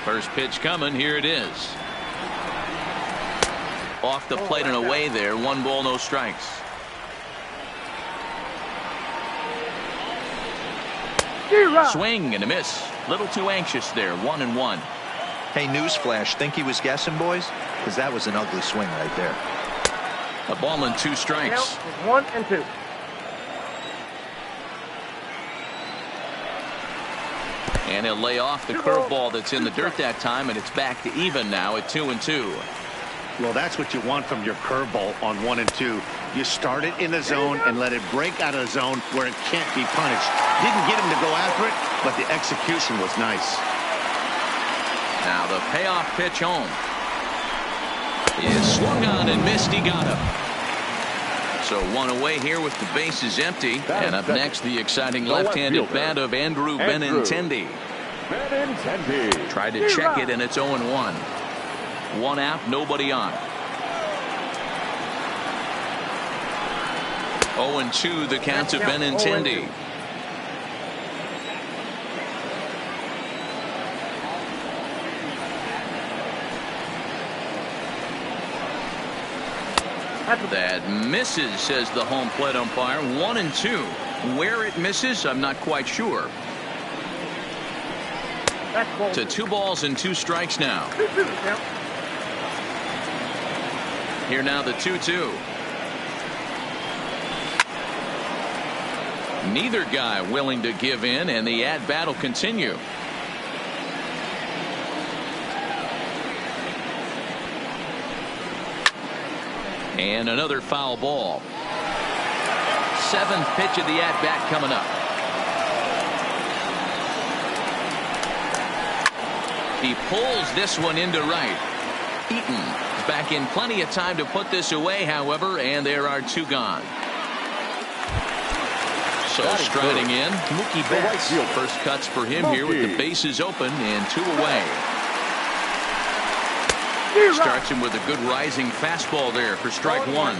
First pitch coming. Here it is. Off the plate and away there. 1 ball, no strikes. Swing and a miss. Little too anxious there. 1-1. Hey, newsflash, think he was guessing, boys? Because that was an ugly swing right there. A ball and 2 strikes. 1-2. And he'll lay off the curveball that's in the dirt that time, and it's back to even now at 2-2. Well, that's what you want from your curveball on 1-2. You start it in the zone and let it break out of the zone where it can't be punished. Didn't get him to go after it, but the execution was nice. Now the payoff pitch home. Is swung on and missed. He got him. So 1 away here with the bases empty. And up next, the exciting left-handed bat of Andrew Benintendi. Tried to check it, and it's 0-1. 1 out, nobody on. 0-2 the count to Benintendi. That misses, says the home plate umpire. 1-2. Where it misses, I'm not quite sure. To 2 balls and 2 strikes now. Here now the 2-2. Neither guy willing to give in, and the at-bat will continue. And another foul ball. 7th pitch of the at-bat coming up. He pulls this one into right. Eaton is back in plenty of time to put this away, however, and there are 2 gone. So striding in, Mookie Betts. First cuts for him here with the bases open and 2 away. Starts him with a good rising fastball there for strike 1.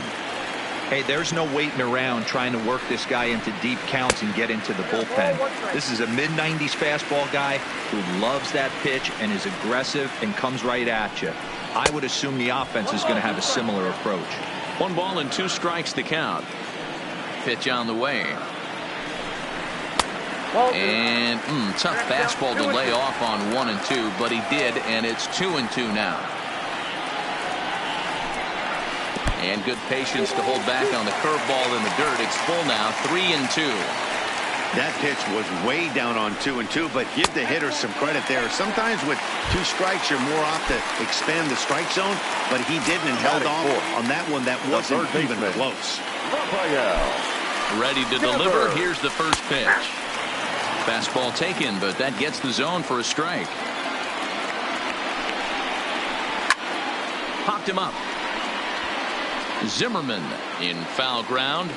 Hey, there's no waiting around trying to work this guy into deep counts and get into the bullpen. This is a mid-90s fastball guy who loves that pitch and is aggressive and comes right at you. I would assume the offense is going to have a similar approach. 1 ball and 2 strikes to count. Pitch on the way. And tough fastball to lay off on 1-2, but he did, and it's 2-2 now. And good patience to hold back on the curveball in the dirt. It's full now, 3-2. That pitch was way down on 2-2, but give the hitter some credit there. Sometimes with 2 strikes, you're more off to expand the strike zone, but he didn't and held off on that one that wasn't even close. Ready to deliver. Here's the first pitch. Fastball taken, but that gets the zone for a strike. Popped him up. Zimmerman in foul ground.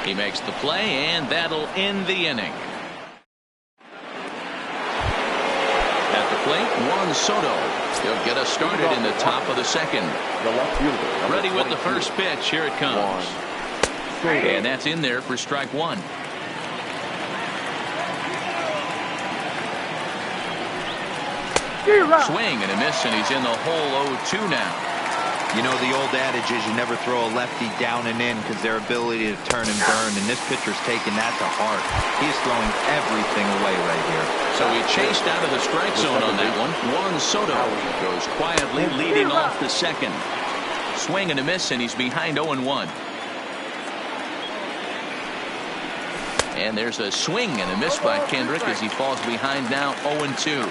He makes the play, and that'll end the inning. At the plate, Juan Soto. He'll get us started in the top of the second. Ready with the first pitch. Here it comes. And that's in there for strike 1. Swing and a miss, and he's in the hole 0-2 now. You know, the old adage is you never throw a lefty down and in because their ability to turn and burn, and this pitcher's taking that to heart. He's throwing everything away right here. So he chased out of the strike zone on that one. Juan Soto goes quietly leading off the second. Swing and a miss, and he's behind 0-1. And there's a swing and a miss by Kendrick as he falls behind now 0-2.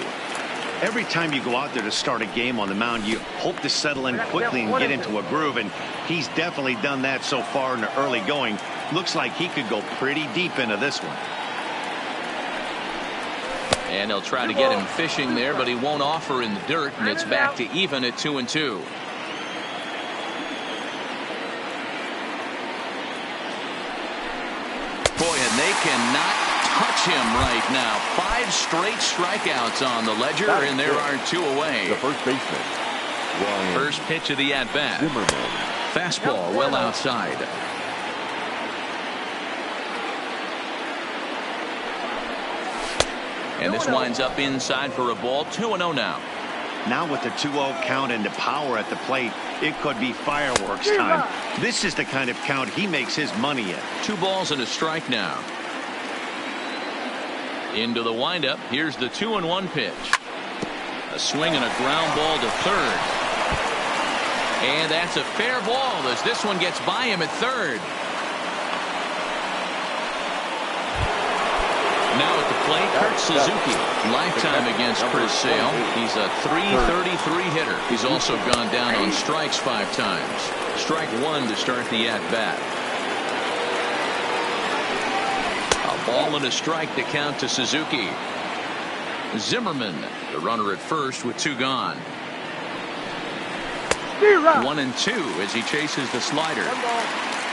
Every time you go out there to start a game on the mound, you hope to settle in quickly and get into a groove, and he's definitely done that so far in the early going. Looks like he could go pretty deep into this one. And he'll try to get him fishing there, but he won't offer in the dirt, and it's back to even at 2-2. Boy, and they cannot touch him right now. 5 straight strikeouts on the ledger, and there are 2 away. The first baseman. First pitch of the at-bat. Fastball well outside. And this winds up inside for a ball. 2-0 now. Now with the 2-0 count and the power at the plate, it could be fireworks time. This is the kind of count he makes his money in. 2 balls and a strike now. Into the windup. Here's the 2-1 pitch. A swing and a ground ball to third. And that's a fair ball as this one gets by him at third. Now at the plate, Kurt Suzuki. Lifetime against Chris Sale. He's a .333 hitter. He's also gone down on strikes 5 times. Strike 1 to start the at-bat. A ball and a strike to count to Suzuki. Zimmerman, the runner at first with 2 gone. 1-2 as he chases the slider.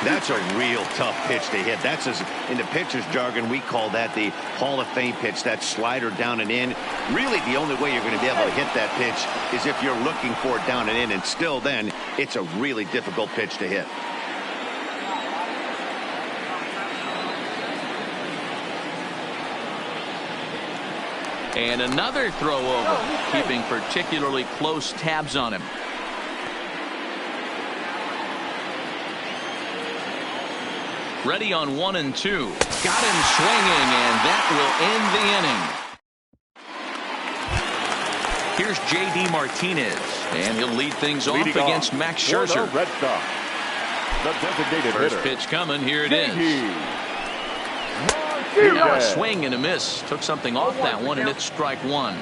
That's a real tough pitch to hit. That's, in the pitcher's jargon, we call that the Hall of Fame pitch. That slider down and in. Really, the only way you're going to be able to hit that pitch is if you're looking for it down and in. And still then, it's a really difficult pitch to hit. And another throw over, keeping particularly close tabs on him. Ready on 1-2. Got him swinging, and that will end the inning. Here's J.D. Martinez, and he'll lead things off against Max Scherzer. First pitch coming. Here it is. Now a swing and a miss. Took something off that one, and it's strike 1.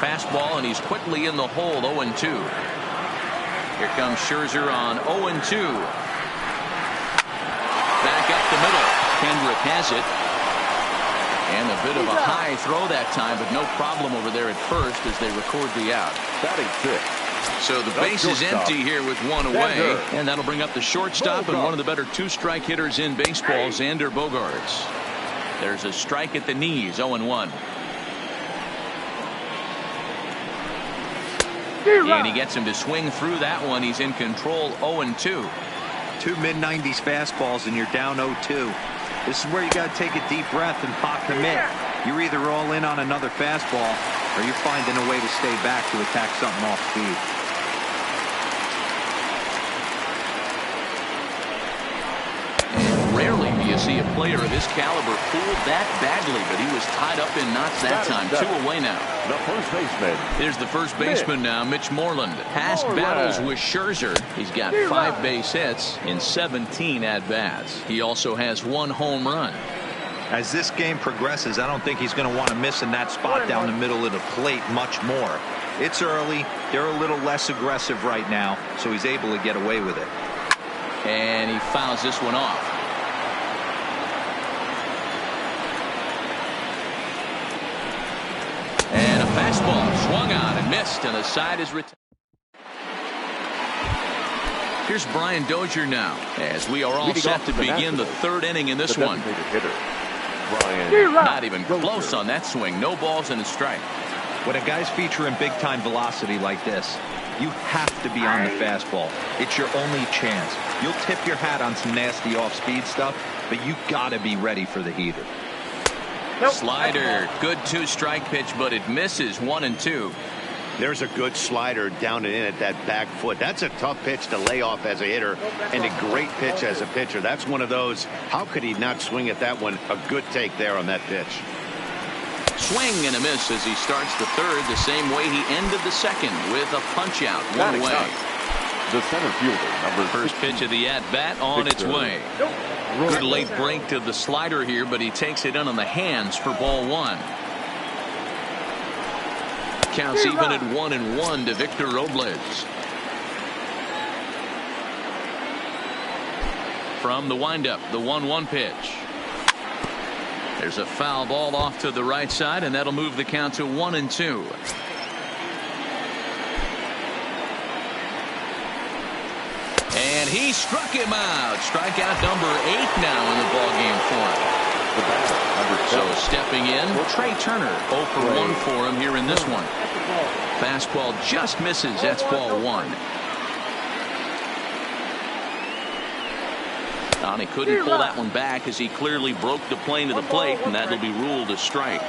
Fastball, and he's quickly in the hole. 0-2. Here comes Scherzer on 0-2. Back up the middle. Kendrick has it. And a bit of a high throw that time, but no problem over there at first as they record the out. So the base is empty here with 1 away. And that'll bring up the shortstop and one of the better 2-strike hitters in baseball, Xander Bogaerts. There's a strike at the knees. 0-1. And he gets him to swing through that one. He's in control. 0-2. 2 mid-90s fastballs and you're down 0-2. This is where you got to take a deep breath and pop commit. You're either all in on another fastball or you're finding a way to stay back to attack something off speed. And rarely do you see a player of his caliber fooled that badly, but he was tied up in knots that time. 2 away now. The first baseman. Here's the first baseman now, Mitch Moreland. Past battles with Scherzer. He's got 5 base hits in 17 at-bats. He also has 1 home run. As this game progresses, I don't think he's going to want to miss in that spot down the middle of the plate much more. It's early. They're a little less aggressive right now, so he's able to get away with it. And he fouls this one off. And a fastball swung on and missed, and the side is retired. Here's Brian Dozier now, as we are all set to begin the 3rd inning in this one. Not even close on that swing. No balls and a strike. When a guy's featuring big-time velocity like this, you have to be on the fastball. It's your only chance. You'll tip your hat on some nasty off-speed stuff, but you got to be ready for the heater. Slider, good 2-strike pitch, but it misses. 1-2. There's a good slider down and in at that back foot. That's a tough pitch to lay off as a hitter and a great pitch as a pitcher. That's one of those. How could he not swing at that one? A good take there on that pitch. Swing and a miss as he starts the 3rd the same way he ended the 2nd with a punch out. 1 away. The center fielder, number First pitch of the at-bat on its way. Good late break to the slider here, but he takes it in on the hands for ball 1. Counts even at 1-1 to Victor Robles. From the windup, the 1-1 pitch. There's a foul ball off to the right side, and that'll move the count to 1-2. And he struck him out. Strikeout number 8 now in the ballgame for him. So stepping in, Trey Turner. 0 for 1 for him here in this one. Fastball just misses. That's ball 1. And he couldn't pull that one back as he clearly broke the plane to the plate, and that'll be ruled a strike.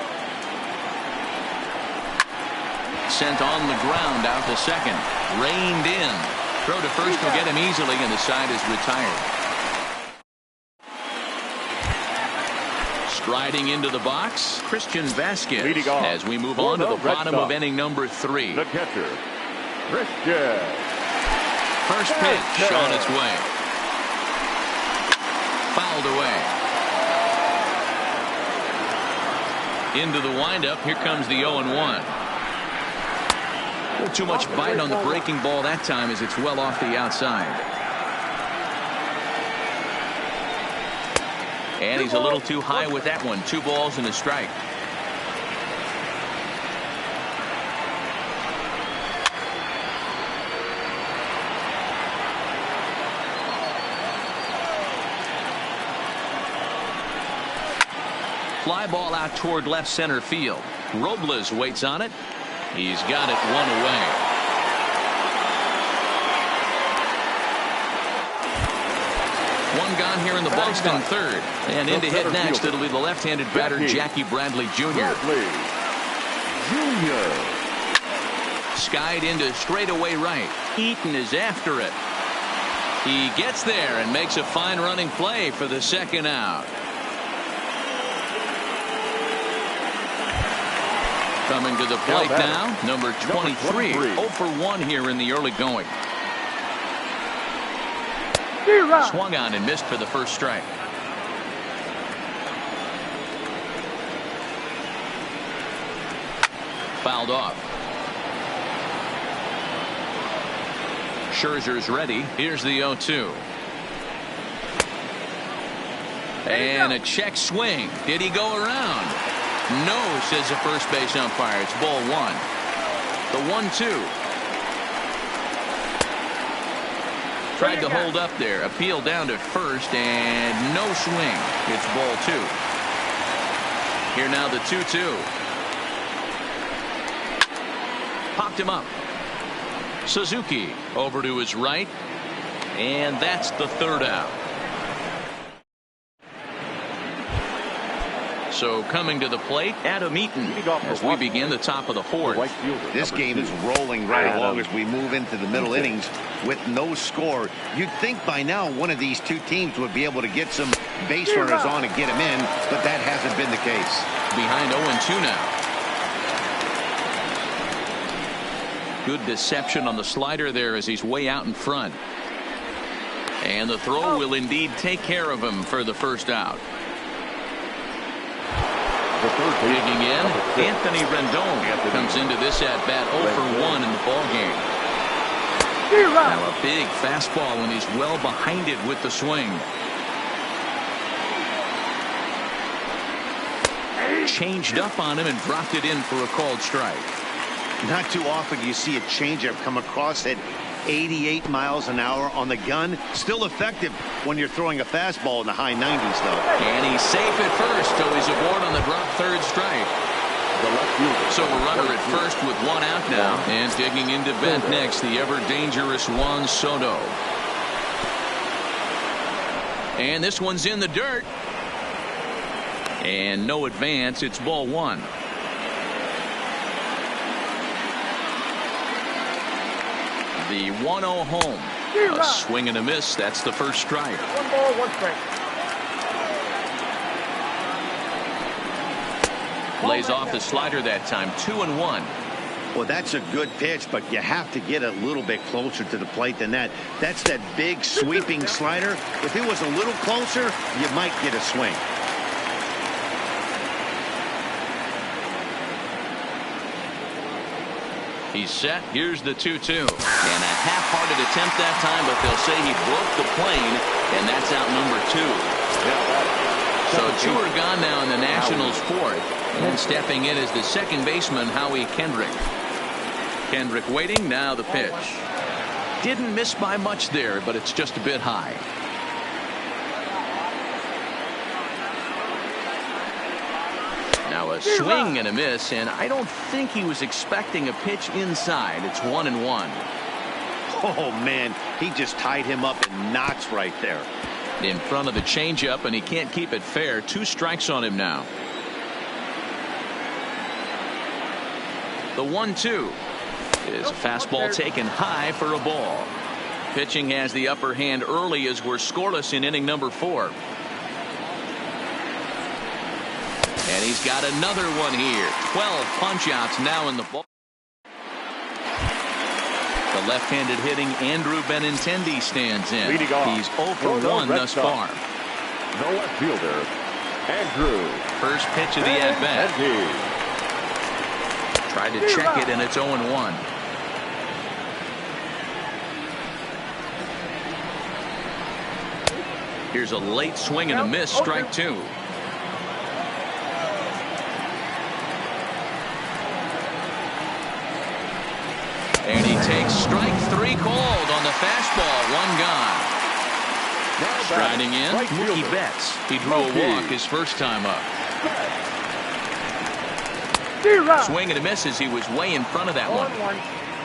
Sent on the ground out to second. Reined in. Throw to first will get him easily, and the side is retired. Striding into the box, Christian Vasquez, as we move on to the bottom of inning number 3. The catcher, Christian. First pitch on its way. Fouled away. Into the windup. Here comes the 0-1. Too much bite on the breaking ball that time as it's well off the outside. And he's a little too high with that one. 2 balls and a strike. Fly ball out toward left center field. Robles waits on it. He's got it 1 away. One gone here in the Boston third. And in to hit next, it'll be the left-handed batter, Jackie Bradley Jr. Skied into straightaway right. Eaton is after it. He gets there and makes a fine running play for the second out. Coming to the plate now, number 23. 0 for 1 here in the early going. Swung on and missed for the first strike. Fouled off. Scherzer's ready. Here's the 0-2. And a check swing. Did he go around? No, says the first base umpire. It's ball 1. The 1-2. Tried to hold up there. Appeal down to first and no swing. It's ball 2. Here now the 2-2. Popped him up. Suzuki over to his right. And that's the third out. So coming to the plate, Adam Eaton, as we begin the top of the 4th. This game is rolling right along as we move into the middle innings with no score. You'd think by now one of these two teams would be able to get some base runners on and get them in, but that hasn't been the case. Behind 0-2 now. Good deception on the slider there as he's way out in front. And the throw will indeed take care of him for the first out. Digging in, Anthony Rendon comes into this at-bat 0 for 1 in the ballgame. Now a big fastball, and he's well behind it with the swing. Changed up on him and dropped it in for a called strike. Not too often you see a changeup come across at 88 miles an hour on the gun. Still effective when you're throwing a fastball in the high 90s, though. And he's safe at first, so he's aboard on the drop third strike. So a runner at first with 1 out now. And digging into vent next, the ever-dangerous Juan Soto. And this one's in the dirt. And no advance. It's ball 1. The 1-0 home. A swing and a miss. That's the first strike. 1 ball, 1 strike. Lays off the slider that time. 2-1. Well, that's a good pitch, but you have to get a little bit closer to the plate than that. That's that big sweeping slider. If it was a little closer, you might get a swing. He's set. Here's the 2-2. And a half-hearted attempt that time, but they'll say he broke the plane, and that's out number 2. So 2 are gone now in the Nationals' 4th. And stepping in is the second baseman, Howie Kendrick. Kendrick waiting. Now the pitch. Didn't miss by much there, but it's just a bit high. Now a swing and a miss, and I don't think he was expecting a pitch inside. It's 1-1. Oh, man, he just tied him up in knots right there. In front of the changeup, and he can't keep it fair. 2 strikes on him now. The 1-2 is a fastball taken high for a ball. Pitching has the upper hand early as we're scoreless in inning number 4. And he's got another one here. 12 punch outs now in the ball. The left-handed hitting Andrew Benintendi stands in. He's 0 for 1 thus far. The left fielder, Andrew. First pitch of the at-bat. Tried to check it, and it's 0-1. Here's a late swing and a miss, strike 2. And he takes strike 3 called on the fastball. 1 gone. Striding in, Mookie Betts. He drew a walk his first time up. Swing and a miss as he was way in front of that one.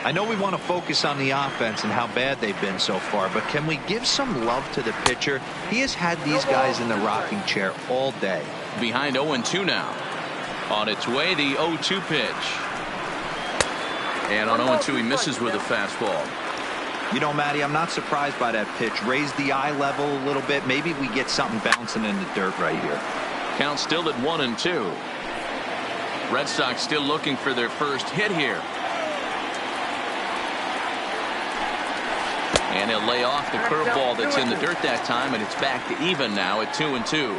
I know we want to focus on the offense and how bad they've been so far, but can we give some love to the pitcher? He has had these guys in the rocking chair all day. Behind 0-2 now. On its way, the 0-2 pitch. And on 0-2, he misses with a fastball. You know, Matty, I'm not surprised by that pitch. Raise the eye level a little bit. Maybe we get something bouncing in the dirt right here. Count still at 1-2. Red Sox still looking for their first hit here. And he'll lay off the curveball that's in the dirt that time, and it's back to even now at 2-2.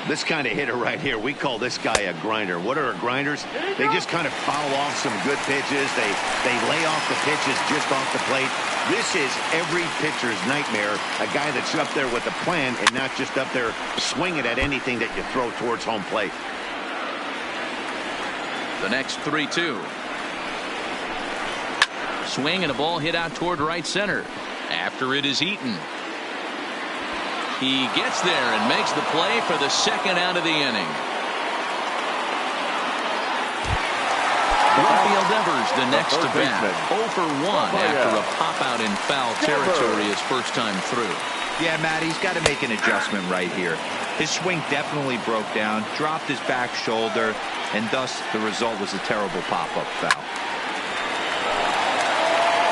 This kind of hitter right here, we call this guy a grinder. What are grinders? They just kind of foul off some good pitches. They lay off the pitches just off the plate. This is every pitcher's nightmare, a guy that's up there with a plan and not just up there swinging at anything that you throw towards home plate. The next 3-2. Swing and a ball hit out toward right center. After it is Eaton. He gets there and makes the play for the second out of the inning. Rafael Devers the next to bat. 0 for 1 after a pop out in foul territory his first time through. Yeah, Matt, he's got to make an adjustment right here. His swing definitely broke down, dropped his back shoulder, and thus the result was a terrible pop-up foul.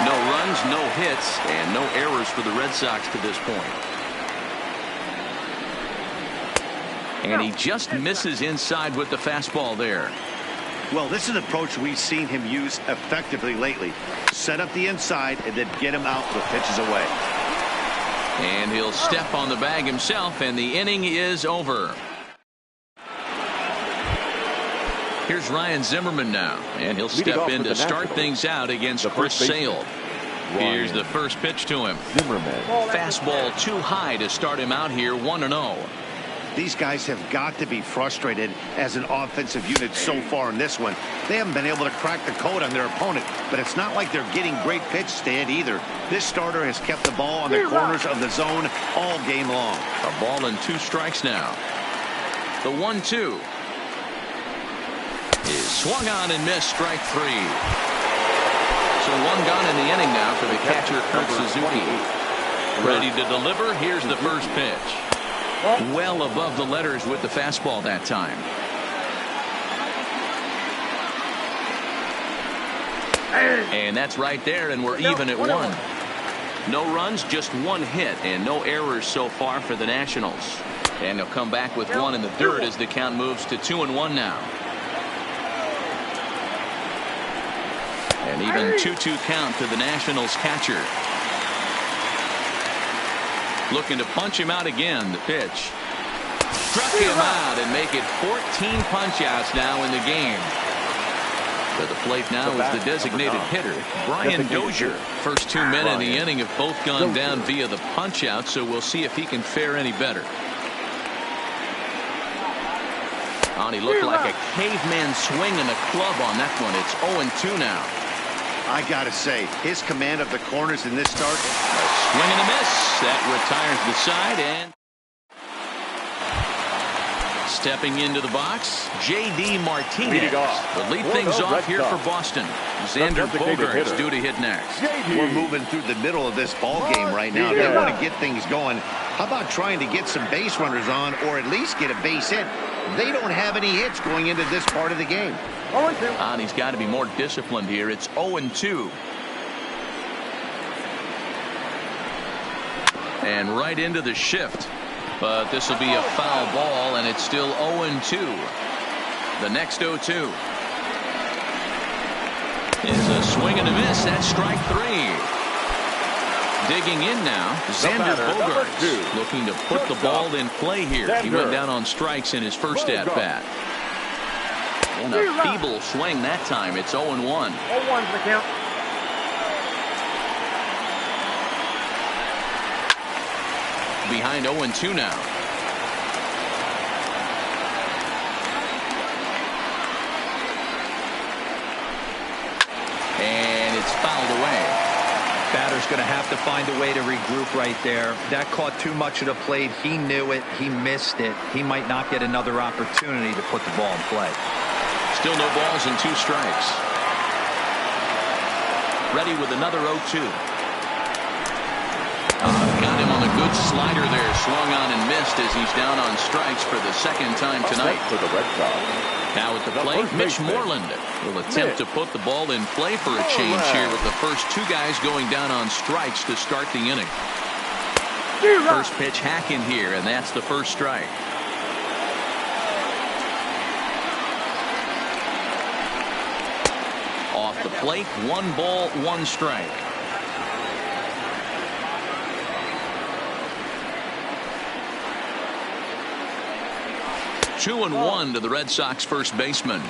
No runs, no hits, and no errors for the Red Sox to this point. And he just misses inside with the fastball there. Well, this is an approach we've seen him use effectively lately. Set up the inside and then get him out with pitches away. And he'll step on the bag himself, and the inning is over. Here's Ryan Zimmerman now, and he'll step in to start things out against Chris Sale. Here's the first pitch to him. Fastball too high to start him out here, 1-0. These guys have got to be frustrated as an offensive unit so far in this one. They haven't been able to crack the code on their opponent, but it's not like they're getting great pitch to hit either. This starter has kept the ball on the corners of the zone all game long. A ball and 2 strikes now. The 1-2 is swung on and missed, strike 3. So 1 gone in the inning now for the catcher, Kurt Suzuki. Ready to deliver. Here's the first pitch. Well above the letters with the fastball that time. And that's right there, and we're even at 1. No runs, just 1 hit, and no errors so far for the Nationals. And they'll come back with 1 in the third as the count moves to 2-1 now. And even 2-2 count to the Nationals catcher. Looking to punch him out again. The pitch. Struck him out and make it 14 punch outs now in the game. To the plate now is the designated hitter, Brian Dozier. First 2 men in the inning have both gone down via the punch out, so we'll see if he can fare any better. Oh, he looked like a caveman swinging a club on that one. It's 0-2 now. I gotta say, his command of the corners in this start. Swing and a miss. That retires the side, and stepping into the box, J.D. Martinez will lead things off here for Boston. Xander Bogaerts due to hit next. We're moving through the middle of this ball game right now. They want to get things going. How about trying to get some base runners on or at least get a base hit? They don't have any hits going into this part of the game. 0-2. And he's got to be more disciplined here. It's 0-2. And right into the shift. But this will be a foul ball, and it's still 0-2. The next 0-2 is a swing and a miss. That's strike 3. Digging in now, Xander Bogaerts looking to put the ball in play here. He went down on strikes in his first at-bat. And a feeble swing that time. It's 0-1. 0-1's the count. Behind 0-2 now. And it's fouled away. Batter's going to have to find a way to regroup right there. That caught too much of the plate. He knew it. He missed it. He might not get another opportunity to put the ball in play. Still no balls and 2 strikes. Ready with another 0-2. Got him on a good slider there. Swung on and missed as he's down on strikes for the second time tonight. For the Red Sox. Now at the plate, Mitch Moreland will attempt to put the ball in play for a change here with the first 2 guys going down on strikes to start the inning. First pitch hack in here, and that's the first strike. Off the plate, 1 ball, 1 strike. Two and 1 to the Red Sox first baseman.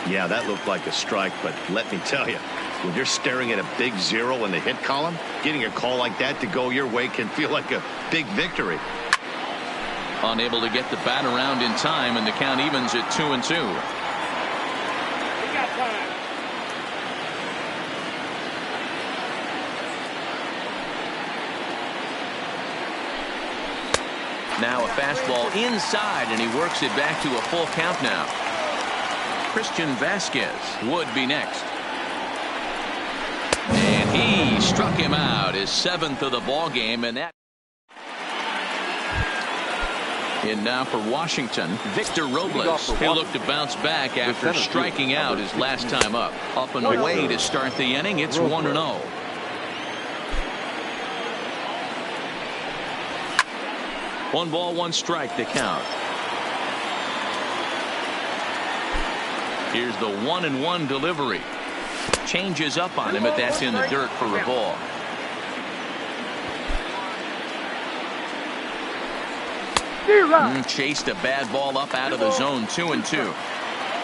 Yeah, that looked like a strike, but let me tell you, when you're staring at a big 0 in the hit column, getting a call like that to go your way can feel like a big victory. Unable to get the bat around in time, and the count evens at 2-2. Now a fastball inside, and he works it back to a full count now. Christian Vasquez would be next. And he struck him out, his 7th of the ball game, and that. In now for Washington, Victor Robles. He'll look to bounce back after striking out his last time up. Up and away to start the inning. It's 1-0. One ball, 1 strike to count. Here's the 1-1 delivery. Changes up on him, but that's in the dirt for a ball. Chased a bad ball up out of the zone. 2-2.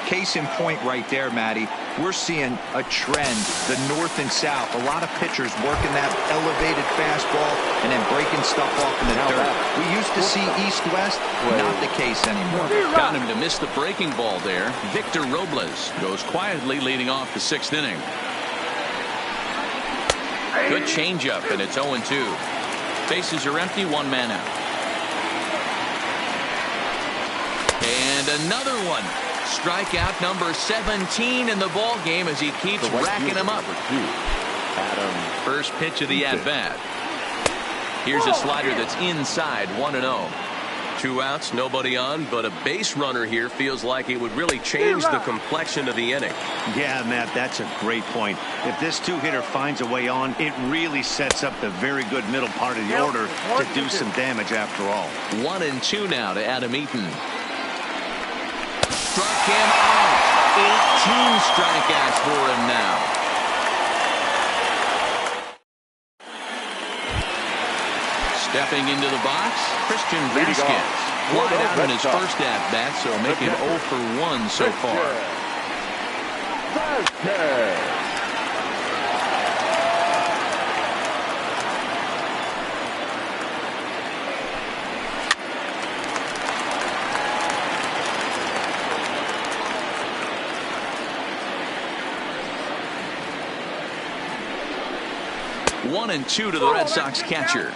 Case in point right there, Matty. We're seeing a trend, the north and south. A lot of pitchers working that elevated fastball and then breaking stuff off in the dirt. We used to see east-west, not the case anymore. Got him to miss the breaking ball there. Victor Robles goes quietly leading off the 6th inning. Good changeup, and it's 0-2. Bases are empty, 1 man out. And another one. Strikeout number 17 in the ball game as he keeps racking them up. First pitch of the at-bat. Here's a slider that's inside. 1-0. 2 outs, nobody on, but a base runner here feels like it would really change the complexion of the inning. Yeah, Matt, that's a great point. If this 2-hitter finds a way on, it really sets up the very good middle part of the order to do some damage after all. 1-2 now to Adam Eaton. Struck him out. 18 strikeouts for him now. Stepping into the box, Christian Vasquez. Flied out in his first at-bat, so making 0 for 1 so far. Vasquez. 1-2 to the Red Sox catcher.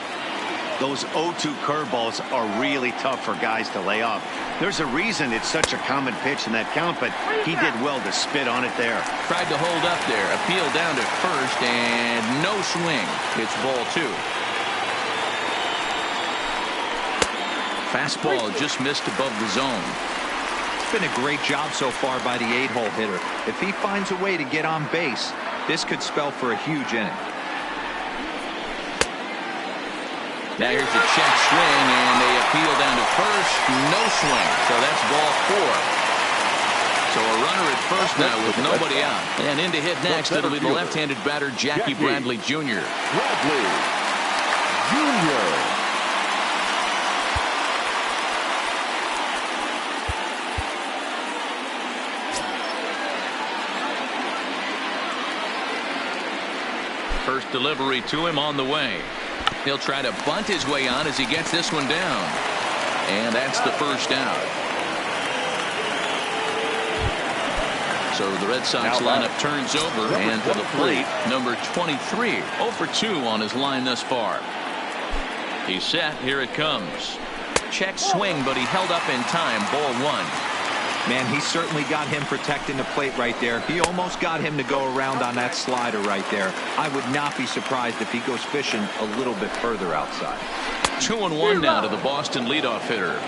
Those 0-2 curveballs are really tough for guys to lay off. There's a reason it's such a common pitch in that count, but he did well to spit on it there. Tried to hold up there. Appeal down to first, and no swing. It's ball 2. Fastball just missed above the zone. It's been a great job so far by the 8-hole hitter. If he finds a way to get on base, this could spell for a huge inning. Now here's a check swing, and they appeal down to first. No swing, so that's ball 4. So a runner at first now with nobody out. And in to hit next, it'll be the left-handed batter, Jackie Bradley Jr. Bradley Jr. First delivery to him on the way. He'll try to bunt his way on as he gets this one down. And that's the first out. So the Red Sox lineup turns over, and to the plate, number 23, 0 for 2 on his line thus far. He's set. Here it comes. Check swing, but he held up in time. Ball 1. Man, he certainly got him protecting the plate right there. He almost got him to go around on that slider right there. I would not be surprised if he goes fishing a little bit further outside. 2-1 now to the Boston leadoff hitter.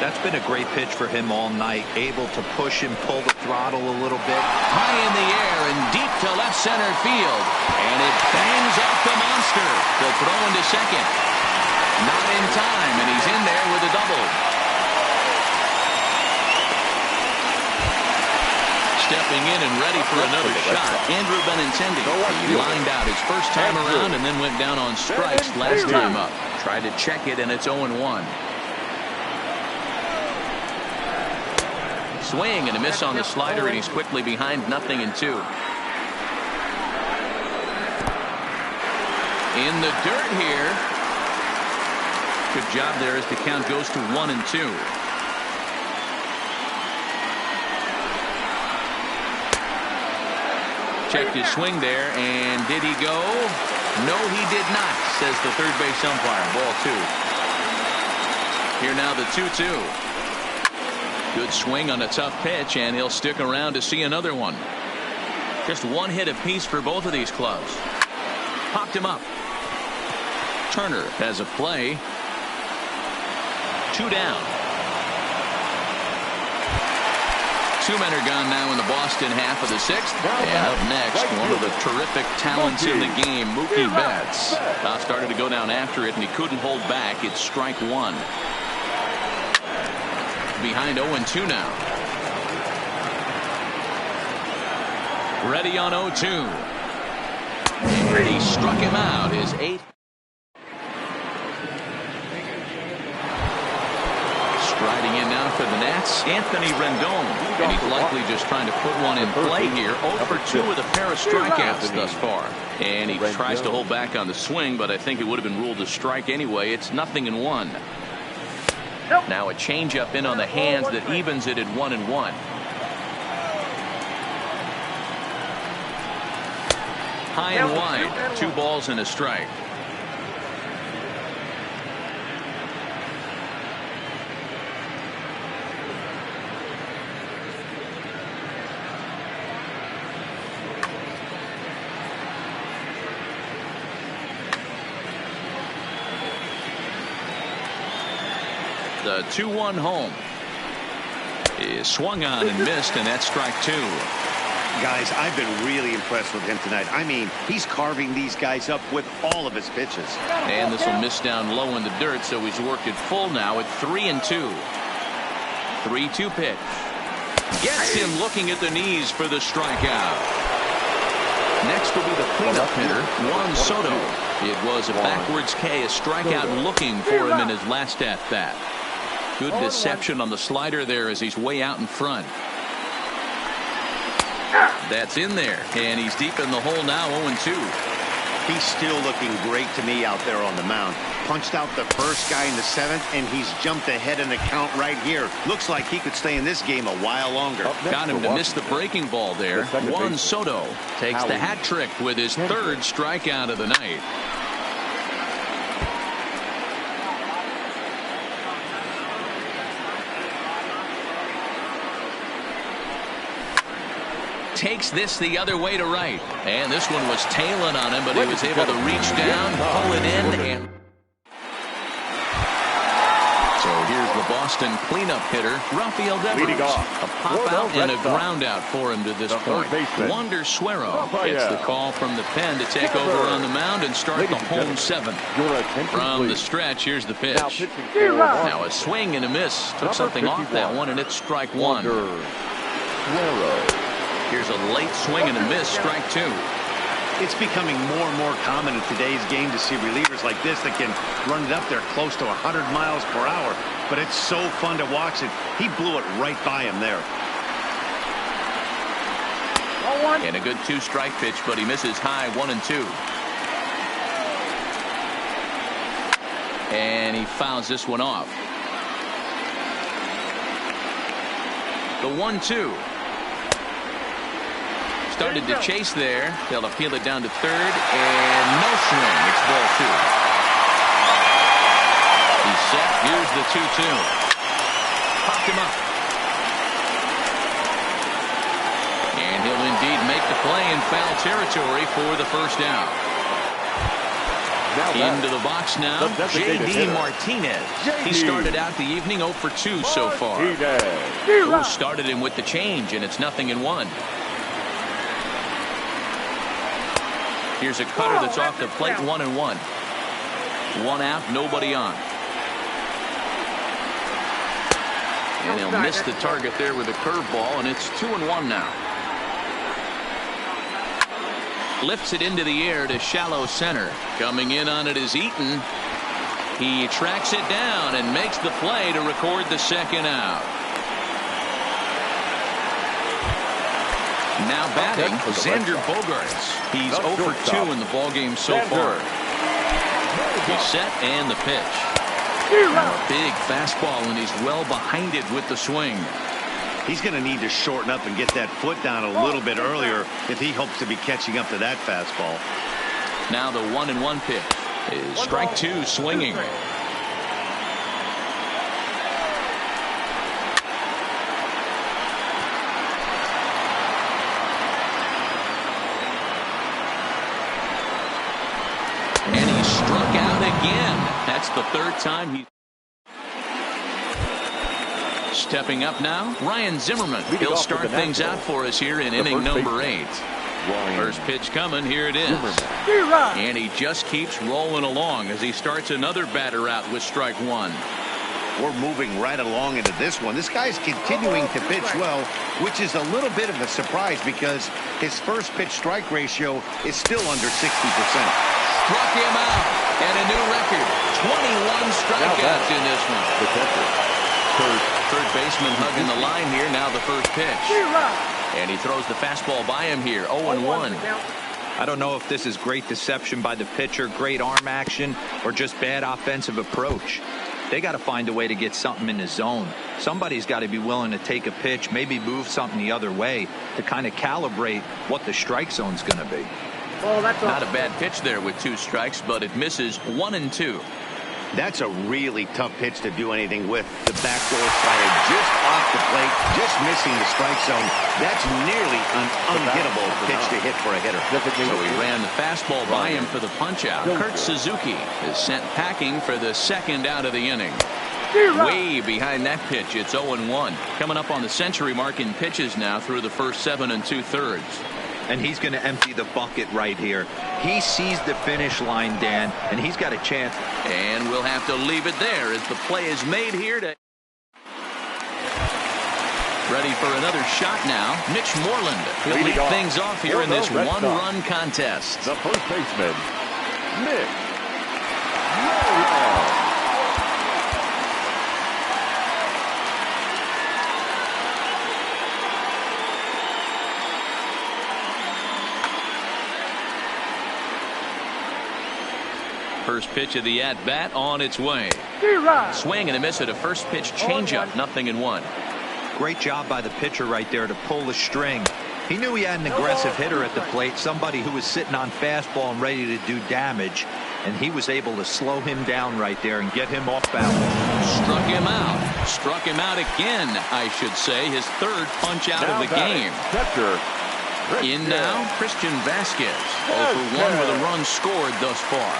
That's been a great pitch for him all night. Able to push and pull the throttle a little bit. High in the air and deep to left center field. And it bangs off the monster. They'll throw into second. Not in time, and he's in there with a double. Stepping in and ready for another shot, Andrew Benintendi. He lined out his first time around and then went down on strikes last time up. Tried to check it, and it's 0-1. Swing and a miss on the slider, and he's quickly behind 0-2. In the dirt here. Good job there as the count goes to 1-2. Checked his swing there, and did he go? No, he did not, says the third base umpire. Ball 2. Here now the 2-2. Good swing on a tough pitch, and he'll stick around to see another one. Just one hit apiece for both of these clubs. Popped him up. Turner has a play. 2 down. 2 men are gone now in the Boston half of the 6th. And up next, one of the terrific talents in the game, Mookie Betts. Started to go down after it, and he couldn't hold back. It's strike 1. Behind 0-2 now. Ready on 0-2. And he struck him out. His 8th. Striding in now for the Nats, Anthony Rendon. And he's likely just trying to put one in play here. 0 for 2 with a pair of strikeouts thus far. And he tries to hold back on the swing, but I think it would have been ruled a strike anyway. It's 0-1. Now a changeup in on the hands that evens it at 1-1. High and wide. 2 balls and a strike. The 2-1 home is swung on and missed, and that's strike 2. Guys, I've been really impressed with him tonight. I mean, he's carving these guys up with all of his pitches. And this will miss down low in the dirt, so he's worked it full now at 3-2. 3-2 pitch. Gets him looking at the knees for the strikeout. Next will be the cleanup hitter, Juan Soto. It was a backwards K, a strikeout looking for him in his last at-bat. Good deception on the slider there as he's way out in front. That's in there, and he's deep in the hole now, 0-2. He's still looking great to me out there on the mound. Punched out the first guy in the 7th, and he's jumped ahead in the count right here. Looks like he could stay in this game a while longer. Got him to miss the breaking ball there. Juan Soto takes the hat trick with his 3rd strikeout of the night. Takes this the other way to right, and this one was tailing on him, but he was able to reach down, pull it in, and so Boston cleanup hitter, Rafael Devers. A pop out and a ground out for him to this point. Wander Suero gets the call from the pen to take over on the mound and start the home seventh. From the stretch, here's the pitch. Now a swing and a miss. Took something off that one, and it's strike one. Here's a late swing and a miss, strike two. It's becoming more and more common in today's game to see relievers like this that can run it up there close to 100 miles per hour. But it's so fun to watch it. He blew it right by him there. And a good two-strike pitch, but he misses high 1-2. And he fouls this one off. The 1-2. Started to chase there. They'll appeal it down to third, and no swing. It's ball two. He's set. Here's the 2-2. Popped him up. And he'll indeed make the play in foul territory for the first down. Into the box now, J.D. Martinez. He started out the evening 0 for 2 so far. Who started him with the change, and it's 0-1. Here's a cutter that's off the plate, 1-1. One out, nobody on. And he'll miss the target there with a curveball, and it's 2-1 now. Lifts it into the air to shallow center. Coming in on it is Eaton. He tracks it down and makes the play to record the second out. Now batting, Xander Bogaerts. He's 0 for 2 in the ballgame so far. He's set and the pitch. A big fastball, and he's well behind it with the swing. He's going to need to shorten up and get that foot down a little bit earlier if he hopes to be catching up to that fastball. Now the 1-1 pitch is strike two, swinging. And he struck out again. That's the third time he. Stepping up now, Ryan Zimmerman. He'll start things out for us here in inning number 8. First pitch coming. Here it is. And he just keeps rolling along as he starts another batter out with strike one. We're moving right along into this one. This guy's continuing to pitch well, which is a little bit of a surprise because his first pitch strike ratio is still under 60%. Struck him out, and a new record. 21 strikeouts in this one. Third baseman hugging the line here. Now the first pitch. And he throws the fastball by him here. 0-1. I don't know if this is great deception by the pitcher, great arm action, or just bad offensive approach. They got to find a way to get something in the zone. Somebody's got to be willing to take a pitch, maybe move something the other way to kind of calibrate what the strike zone's going to be. Not a bad pitch there with 2 strikes, but it misses 1-2. That's a really tough pitch to do anything with. The backdoor slider just off the plate, just missing the strike zone. That's nearly an unhittable pitch to hit for a hitter. So he ran the fastball by him for the punch out. Kurt Suzuki is sent packing for the second out of the inning. Way behind that pitch. It's 0-1. Coming up on the century mark in pitches now through the first 7 2/3. And he's going to empty the bucket right here. He sees the finish line, Dan, and he's got a chance. And we'll have to leave it there as the play is made here. Ready for another shot now. Mitch Moreland. He'll lead things off here in this one-run contest. The first baseman, Mitch Moreland. First pitch of the at-bat on its way. Swing and a miss at a first pitch changeup. 0-1. Great job by the pitcher right there to pull the string. He knew he had an aggressive hitter at the plate, somebody who was sitting on fastball and ready to do damage, and he was able to slow him down right there and get him off balance. Struck him out. Struck him out again, I should say. His third punch out of the game. In now, Christian Vasquez. 0 for 1 with a run scored thus far.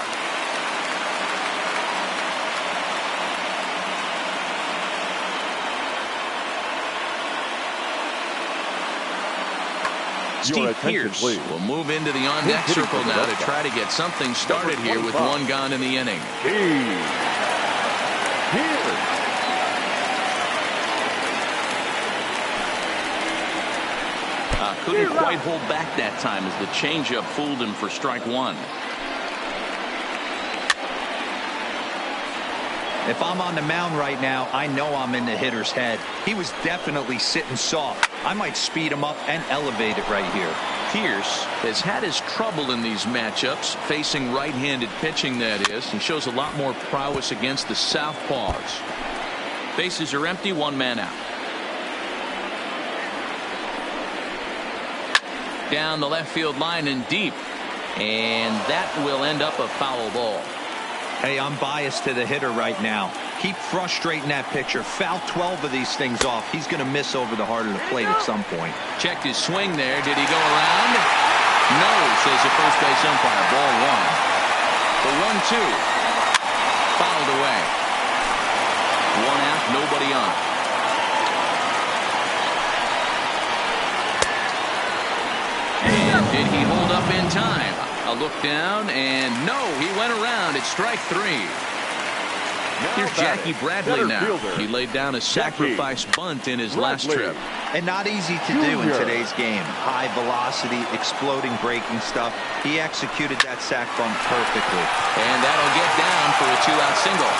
Steve Pearce will move into the on-deck circle now to try to get something started here with one gone in the inning. Couldn't quite hold back that time as the changeup fooled him for strike one. If I'm on the mound right now, I know I'm in the hitter's head. He was definitely sitting soft. I might speed him up and elevate it right here. Pearce has had his trouble in these matchups, facing right-handed pitching, that is. He shows a lot more prowess against the southpaws. Bases are empty, one man out. Down the left field line and deep, and that will end up a foul ball. Hey, I'm biased to the hitter right now. Keep frustrating that pitcher. Foul 12 of these things off. He's going to miss over the heart of the plate at some point. Checked his swing there. Did he go around? No, says the first base umpire. Ball one. The 1-2. Fouled away. One out, nobody on. And did he hold up in time? A look down, and no, he went around. It's strike three. Here's Jackie Bradley now. He laid down a sacrifice bunt in his last trip. And not easy to do in today's game. High velocity, exploding breaking stuff. He executed that sac bunt perfectly. And that'll get down for a two-out single.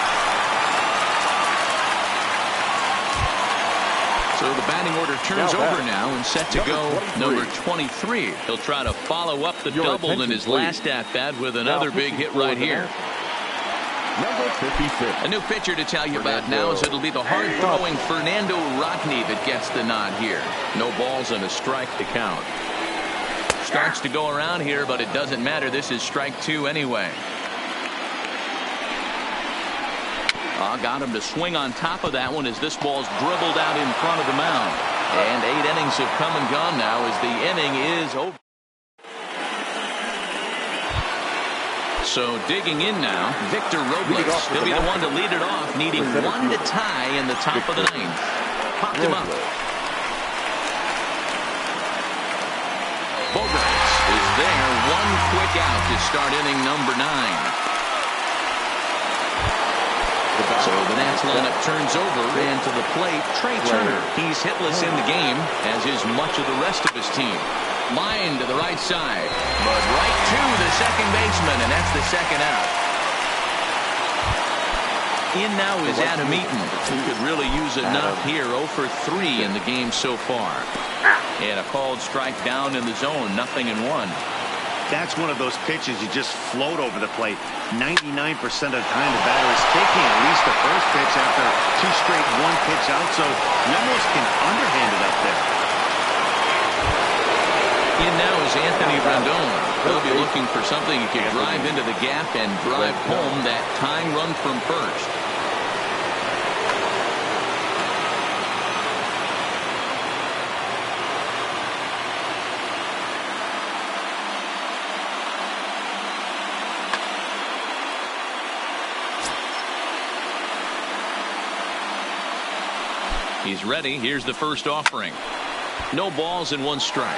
So the batting order turns over now and set to go number 23. He'll try to follow up the double in his last at-bat with another big hit right here. Number 56. A new pitcher to tell you about now is it'll be the hard-throwing Fernando Rodney that gets the nod here. No balls and a strike to count. Starts to go around here, but it doesn't matter. This is strike two anyway. Got him to swing on top of that one as this ball's dribbled out in front of the mound. And 8 innings have come and gone now as the inning is over. So digging in now, Victor Robles. He'll be the one to lead it off, needing one to tie in the top of the ninth. Popped him up. Bogaerts is there. One quick out to start inning number 9. So the Nats lineup turns over, and to the plate, Trey Turner. He's hitless in the game, as is much of the rest of his team. Line to the right side, but right to the second baseman, and that's the second out. In now is Adam Eaton, who could really use a knock here. 0 for 3 in the game so far. And a called strike down in the zone, 0-1. That's one of those pitches you just float over the plate. 99% of the time the batter is taking at least the first pitch after 2 straight one-pitch out, so you almost can underhand it up there. In now is Anthony Rendon. He'll be looking for something he can drive into the gap and drive home that tying run from first. He's ready. Here's the first offering. No balls and 1 strike.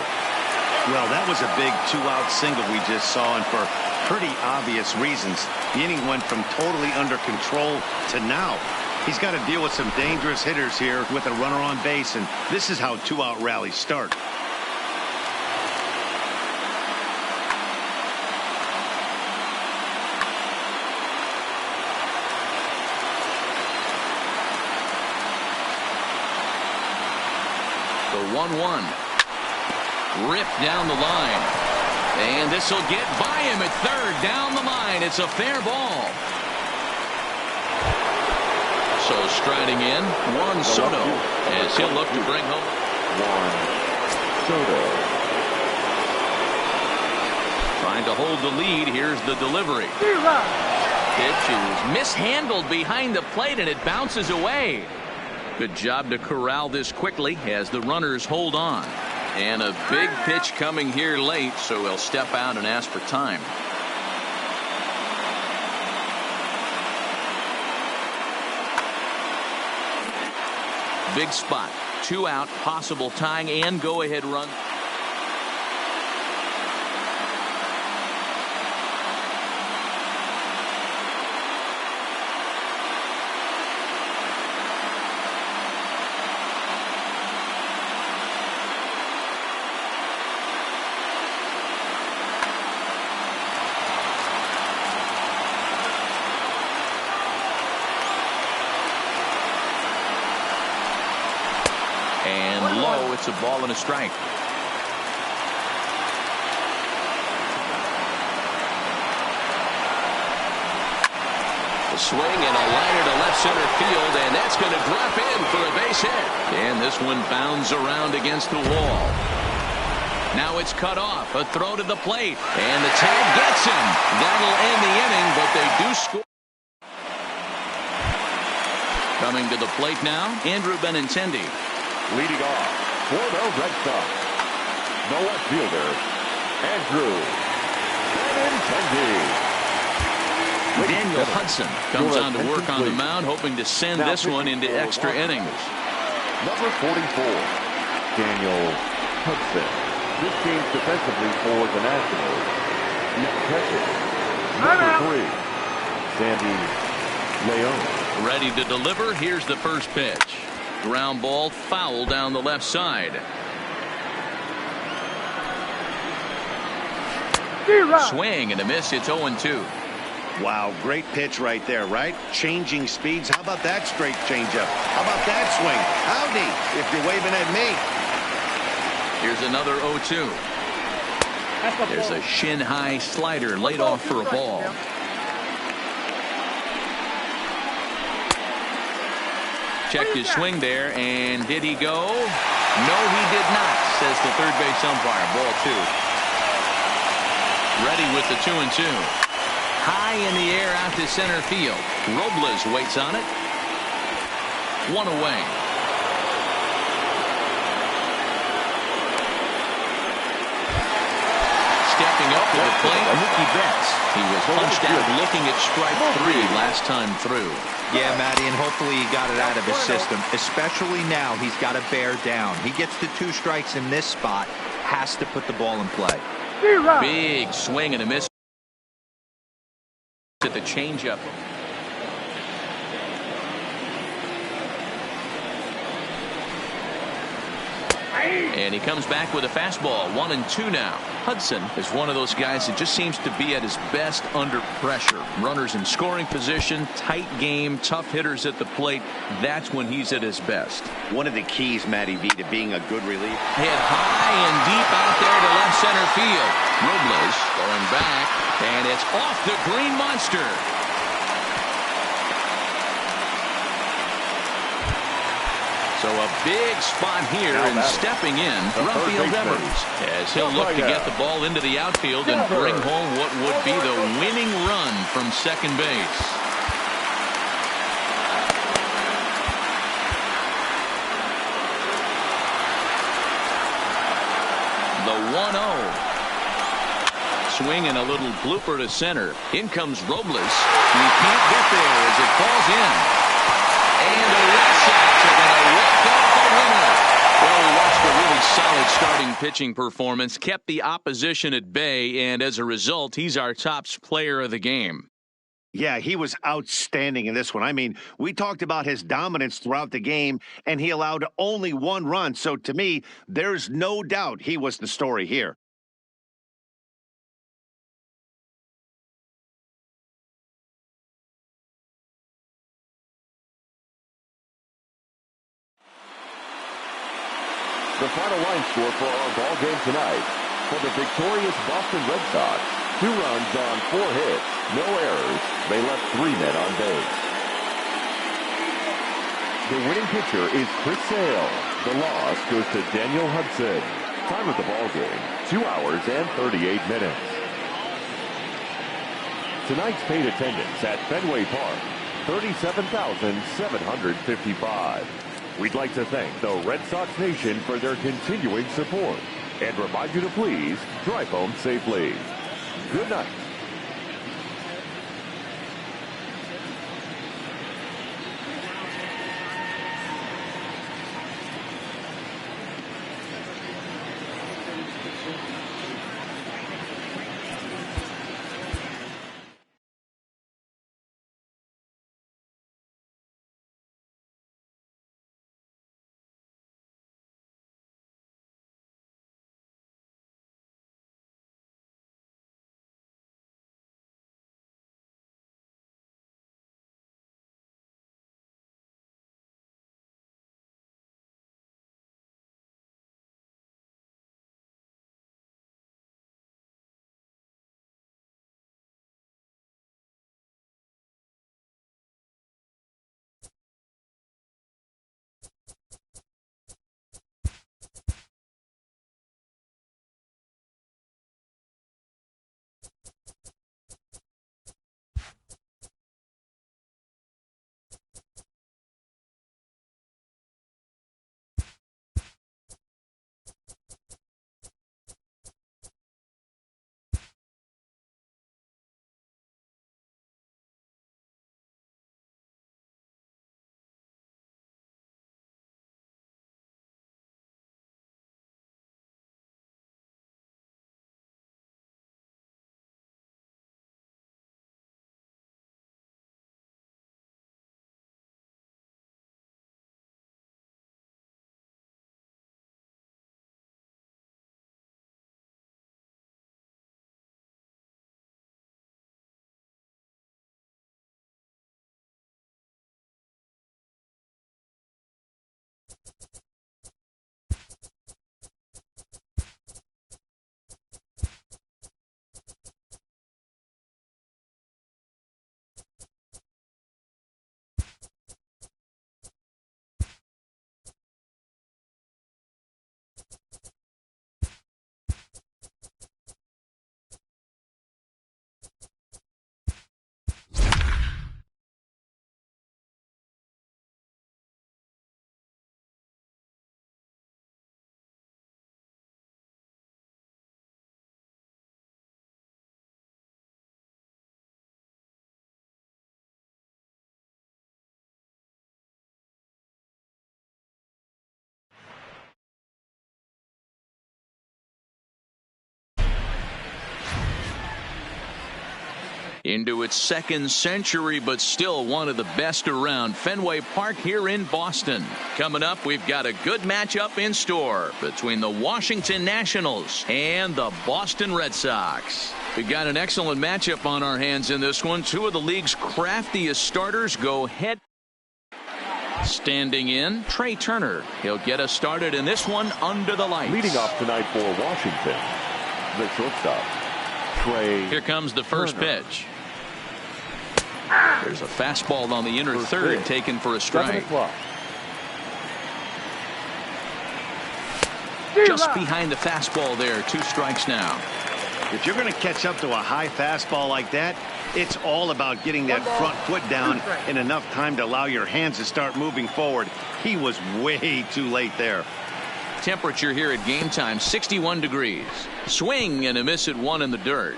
Well, that was a big 2-out single we just saw, and for pretty obvious reasons. The inning went from totally under control to now. He's got to deal with some dangerous hitters here with a runner on base, and this is how 2-out rallies start. The 1-1. Ripped down the line. And this will get by him at third. Down the line. It's a fair ball. So striding in, Juan Soto, as he'll look to bring home. Juan Soto. Trying to hold the lead. Here's the delivery. Pitch is mishandled behind the plate, and it bounces away. Good job to corral this quickly as the runners hold on. And a big pitch coming here late, so he'll step out and ask for time. Big spot. 2 out, possible tying and go-ahead run. And low, it's a ball and a strike. A swing and a liner to left center field, and that's going to drop in for a base hit. And this one bounds around against the wall. Now it's cut off. A throw to the plate, and the tag gets him. That'll end the inning, but they do score. Coming to the plate now, Andrew Benintendi. Leading off for the Red Sox, the left fielder, Andrew Benintendi. Daniel Hudson comes on to work on the mound, hoping to send this one into extra innings. Number 44, Daniel Hudson. This game's defensively for the Nationals. Next catcher, number 3, Sandy León. Ready to deliver. Here's the first pitch. Ground ball, foul down the left side. Swing and a miss. It's 0-2. Wow, great pitch right there, right? Changing speeds. How about that straight changeup? How about that swing? Howdy, if you're waving at me. Here's another 0-2. There's a shin-high slider laid off for a ball. Checked his swing there, and did he go? No, he did not, says the third base umpire. Ball 2. Ready with the 2-2. High in the air out to center field. Robles waits on it. One away. Stepping up to the plate, Mookie Betts. He was punched out looking at strike 3 last time through. Yeah, Matty, and hopefully he got it out of his system. Especially now, he's got to bear down. He gets the 2 strikes in this spot, has to put the ball in play. Big swing and a miss at the changeup. And he comes back with a fastball. 1-2 now. Hudson is one of those guys that just seems to be at his best under pressure. Runners in scoring position, tight game, tough hitters at the plate. That's when he's at his best. One of the keys, Matty V, to being a good reliever. Hit high and deep out there to left center field. Robles going back, and it's off the Green Monster. So a big spot here, and stepping in, Rafael Devers, as he'll look to get the ball into the outfield and bring home what would be the winning run from second base. The 1-0. Swing and a little blooper to center. In comes Robles. He can't get there as it falls in. And the Red Sox are going to walk off the winner. Well, we watched a really solid starting pitching performance, kept the opposition at bay, and as a result, he's our top player of the game. Yeah, he was outstanding in this one. I mean, we talked about his dominance throughout the game, and he allowed only 1 run. So to me, there's no doubt he was the story here. The final line score for our ball game tonight. For the victorious Boston Red Sox, 2 runs on 4 hits, no errors. They left 3 men on base. The winning pitcher is Chris Sale. The loss goes to Daniel Hudson. Time of the ball game, 2 hours and 38 minutes. Tonight's paid attendance at Fenway Park, 37,755. We'd like to thank the Red Sox Nation for their continuing support and remind you to please drive home safely. Good night. Into its second century, but still one of the best around. Fenway Park here in Boston. Coming up, we've got a good matchup in store between the Washington Nationals and the Boston Red Sox. We've got an excellent matchup on our hands in this one. Two of the league's craftiest starters go head. Standing in, Trey Turner. He'll get us started in this one under the lights. Leading off tonight for Washington, the shortstop, Trey. Here comes the first Turner. pitch. There's a fastball on the inner third taken for a strike. Just behind the fastball there. 2 strikes now. If you're going to catch up to a high fastball like that, it's all about getting that front foot down in enough time to allow your hands to start moving forward. He was way too late there. Temperature here at game time, 61 degrees. Swing and a miss at 1 in the dirt.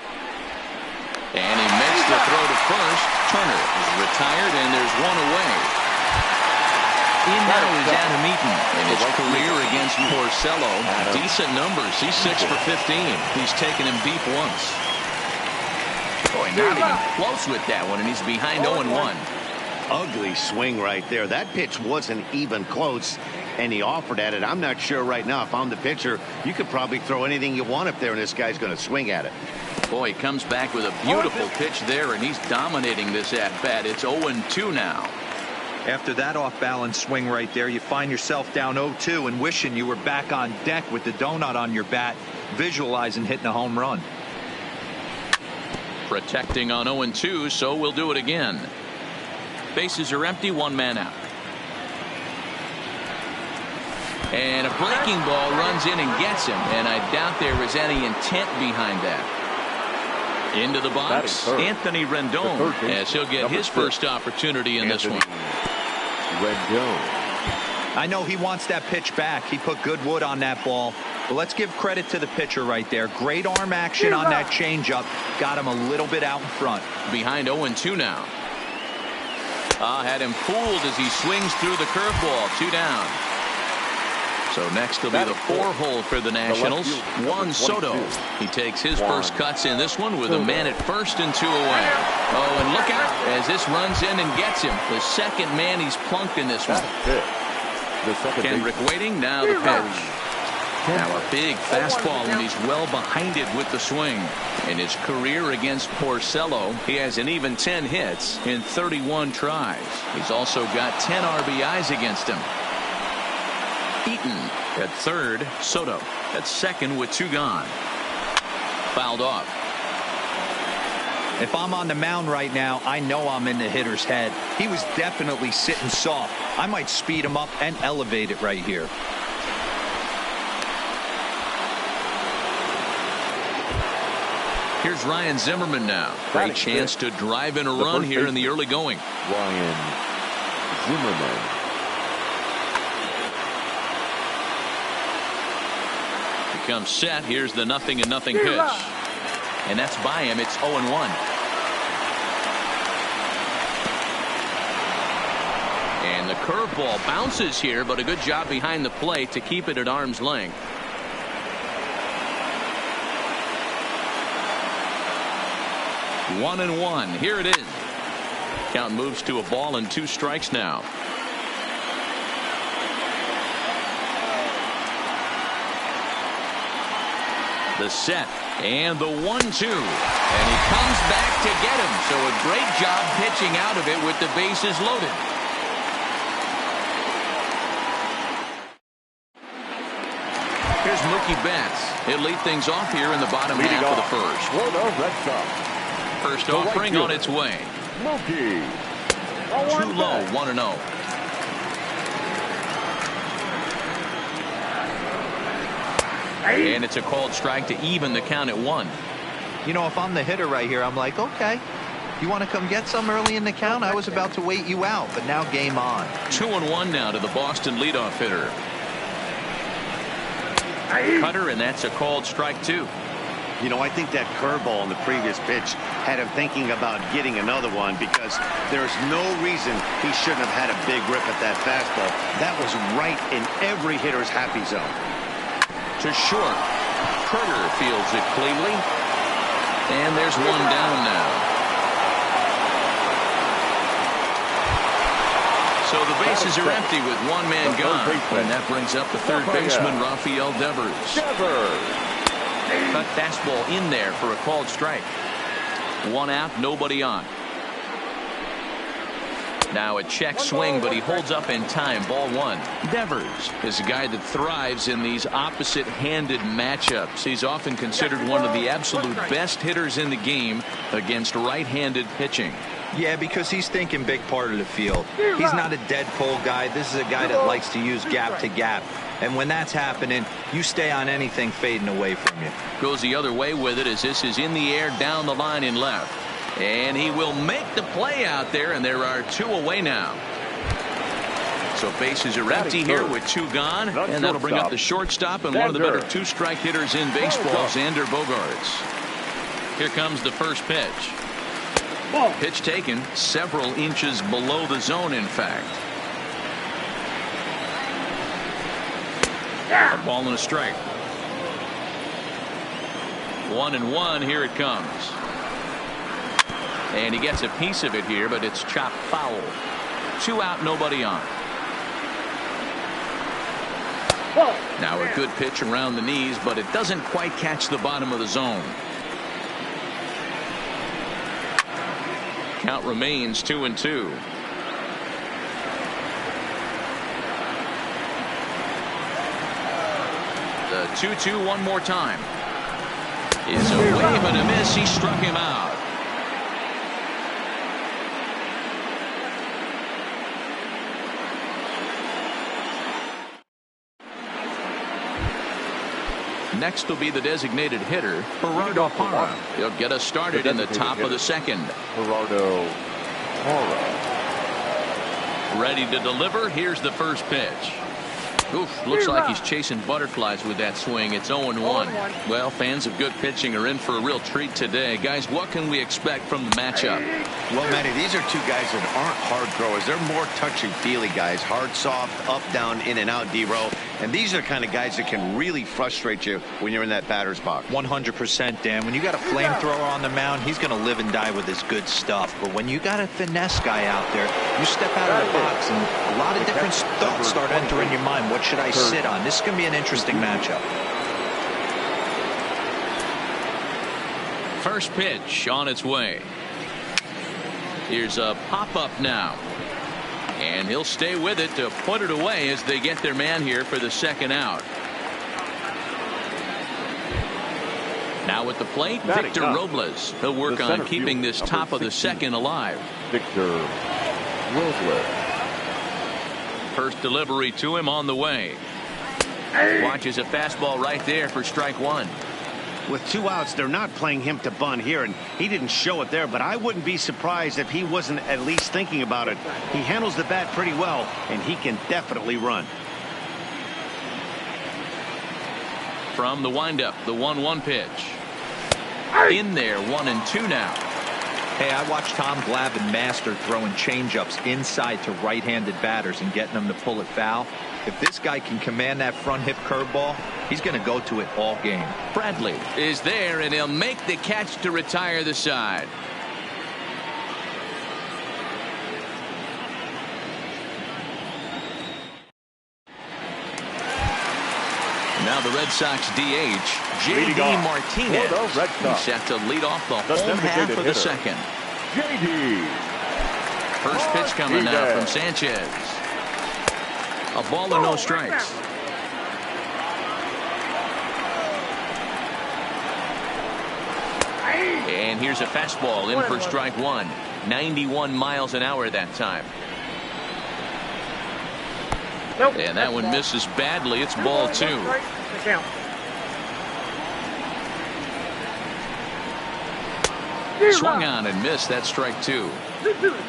And he makes the throw to first. Turner is retired, and there's 1 away. In now is Adam Eaton. In his career against Porcello, decent numbers. He's 6 for 15. He's taken him deep once. Boy, not even close with that one, and he's behind 0-1. Ugly swing right there. That pitch wasn't even close, and he offered at it. I'm not sure right now if I'm the pitcher, you could probably throw anything you want up there, and this guy's going to swing at it. Boy, he comes back with a beautiful pitch there, and he's dominating this at-bat. It's 0-2 now. After that off-balance swing right there, you find yourself down 0-2 and wishing you were back on deck with the donut on your bat, visualizing hitting a home run. Protecting on 0-2, so we'll do it again. Bases are empty, 1 man out. And a breaking ball runs in and gets him, and I doubt there was any intent behind that. Into the box, Anthony Rendon, as he'll get his first opportunity in this one. Rendon. I know he wants that pitch back. He put good wood on that ball. But let's give credit to the pitcher right there. Great arm action on that changeup. Got him a little bit out in front. Behind 0-2 now. Had him fooled as he swings through the curveball. 2 down. So next will be the 4-hole for the Nationals. Juan Soto. He takes his first cuts in this one with a man at first and 2 away. Oh, and look out as this runs in and gets him. The second man he's plunked in this one. Kendrick waiting. Now the pitch. Now a big fastball, and he's well behind it with the swing. In his career against Porcello, he has an even 10 hits in 31 tries. He's also got 10 RBIs against him. Eaton at third. Soto at second with 2 gone. Fouled off. If I'm on the mound right now, I know I'm in the hitter's head. He was definitely sitting soft. I might speed him up and elevate it right here. Here's Ryan Zimmerman now. Great chance to drive in a run here in the early going. Ryan Zimmerman. Becomes set. Here's the 0-0 pitch. And that's by him. It's 0-1. And the curveball bounces here, but a good job behind the plate to keep it at arm's length. One and 1. Here it is. Count moves to a ball and 2 strikes now. The set and the 1-2, and he comes back to get him. So a great job pitching out of it with the bases loaded. Here's Mookie Betts. He'll lead things off here in the bottom half of the first. Red Sox. First offering on its way. Mookie. Too low, 1-0. And it's a called strike to even the count at 1. You know, if I'm the hitter right here, I'm like, okay, you want to come get some early in the count? I was about to wait you out, but now game on. 2-1 now to the Boston leadoff hitter. Cutter, and that's a called strike 2. You know, I think that curveball in the previous pitch had him thinking about getting another one, because there's no reason he shouldn't have had a big rip at that fastball. That was right in every hitter's happy zone. To short. Turner fields it cleanly. And there's 1 down now. So the bases are empty with one man gone. And that brings up the third baseman, Rafael Devers. Cut fastball in there for a called strike. One out, nobody on. Now a check swing, but he holds up in time. Ball one. Devers is a guy that thrives in these opposite-handed matchups. He's often considered one of the absolute best hitters in the game against right-handed pitching. Yeah, because he's thinking big part of the field. He's not a dead pull guy. This is a guy that likes to use gap to gap. And when that's happening, you stay on anything fading away from you. Goes the other way with it as this is in the air down the line in left. And he will make the play out there, and there are two away now. So bases are empty here with two gone, and that'll bring up the shortstop and one of the better two-strike hitters in baseball, Xander Bogaerts. Here comes the first pitch. Pitch taken several inches below the zone, in fact. A ball and a strike. 1-1, here it comes. And he gets a piece of it here, but it's chopped foul. 2 out, nobody on. Now a good pitch around the knees, but it doesn't quite catch the bottom of the zone. Count remains 2-2. The 2-2 one more time. Is a wave and a miss. He struck him out. Next will be the designated hitter, Gerardo Parra. He'll get us started in the top of the second. Gerardo Parra. Ready to deliver. Here's the first pitch. Oof, looks like he's chasing butterflies with that swing. It's 0-1. Well, fans of good pitching are in for a real treat today. Guys, what can we expect from the matchup? Well, Matty, these are two guys that aren't hard throwers. They're more touchy-feely guys. Hard, soft, up, down, in and out, D-row. And these are the kind of guys that can really frustrate you when you're in that batter's box. 100%, Dan. When you got a flamethrower on the mound, he's going to live and die with his good stuff. But when you got a finesse guy out there, you step out of the box and a lot of different thoughts start entering your mind. What should I sit on? This is going to be an interesting matchup. First pitch on its way. Here's a pop-up now. And he'll stay with it to put it away as they get their man here for the second out. Now at the plate, Victor Robles. He'll work on keeping this top of the second alive. Victor Robles. First delivery to him on the way. Watches a fastball right there for strike one. With 2 outs, they're not playing him to bunt here, and he didn't show it there, but I wouldn't be surprised if he wasn't at least thinking about it. He handles the bat pretty well, and he can definitely run. From the windup, the 1-1 pitch. In there, 1-2 now. Hey, I watched Tom Glavine master throwing changeups inside to right-handed batters and getting them to pull it foul. If this guy can command that front hip curveball, he's going to go to it all game. Bradley is there, and he'll make the catch to retire the side. Now the Red Sox DH, J.D. Martinez. He's set to lead off the home half of the second. J.D. First pitch coming now from Sanchez. A ball and no strikes. And here's a fastball in for strike one. 91 miles an hour that time. And that one misses badly. It's ball two. Swung on and missed. That's strike two.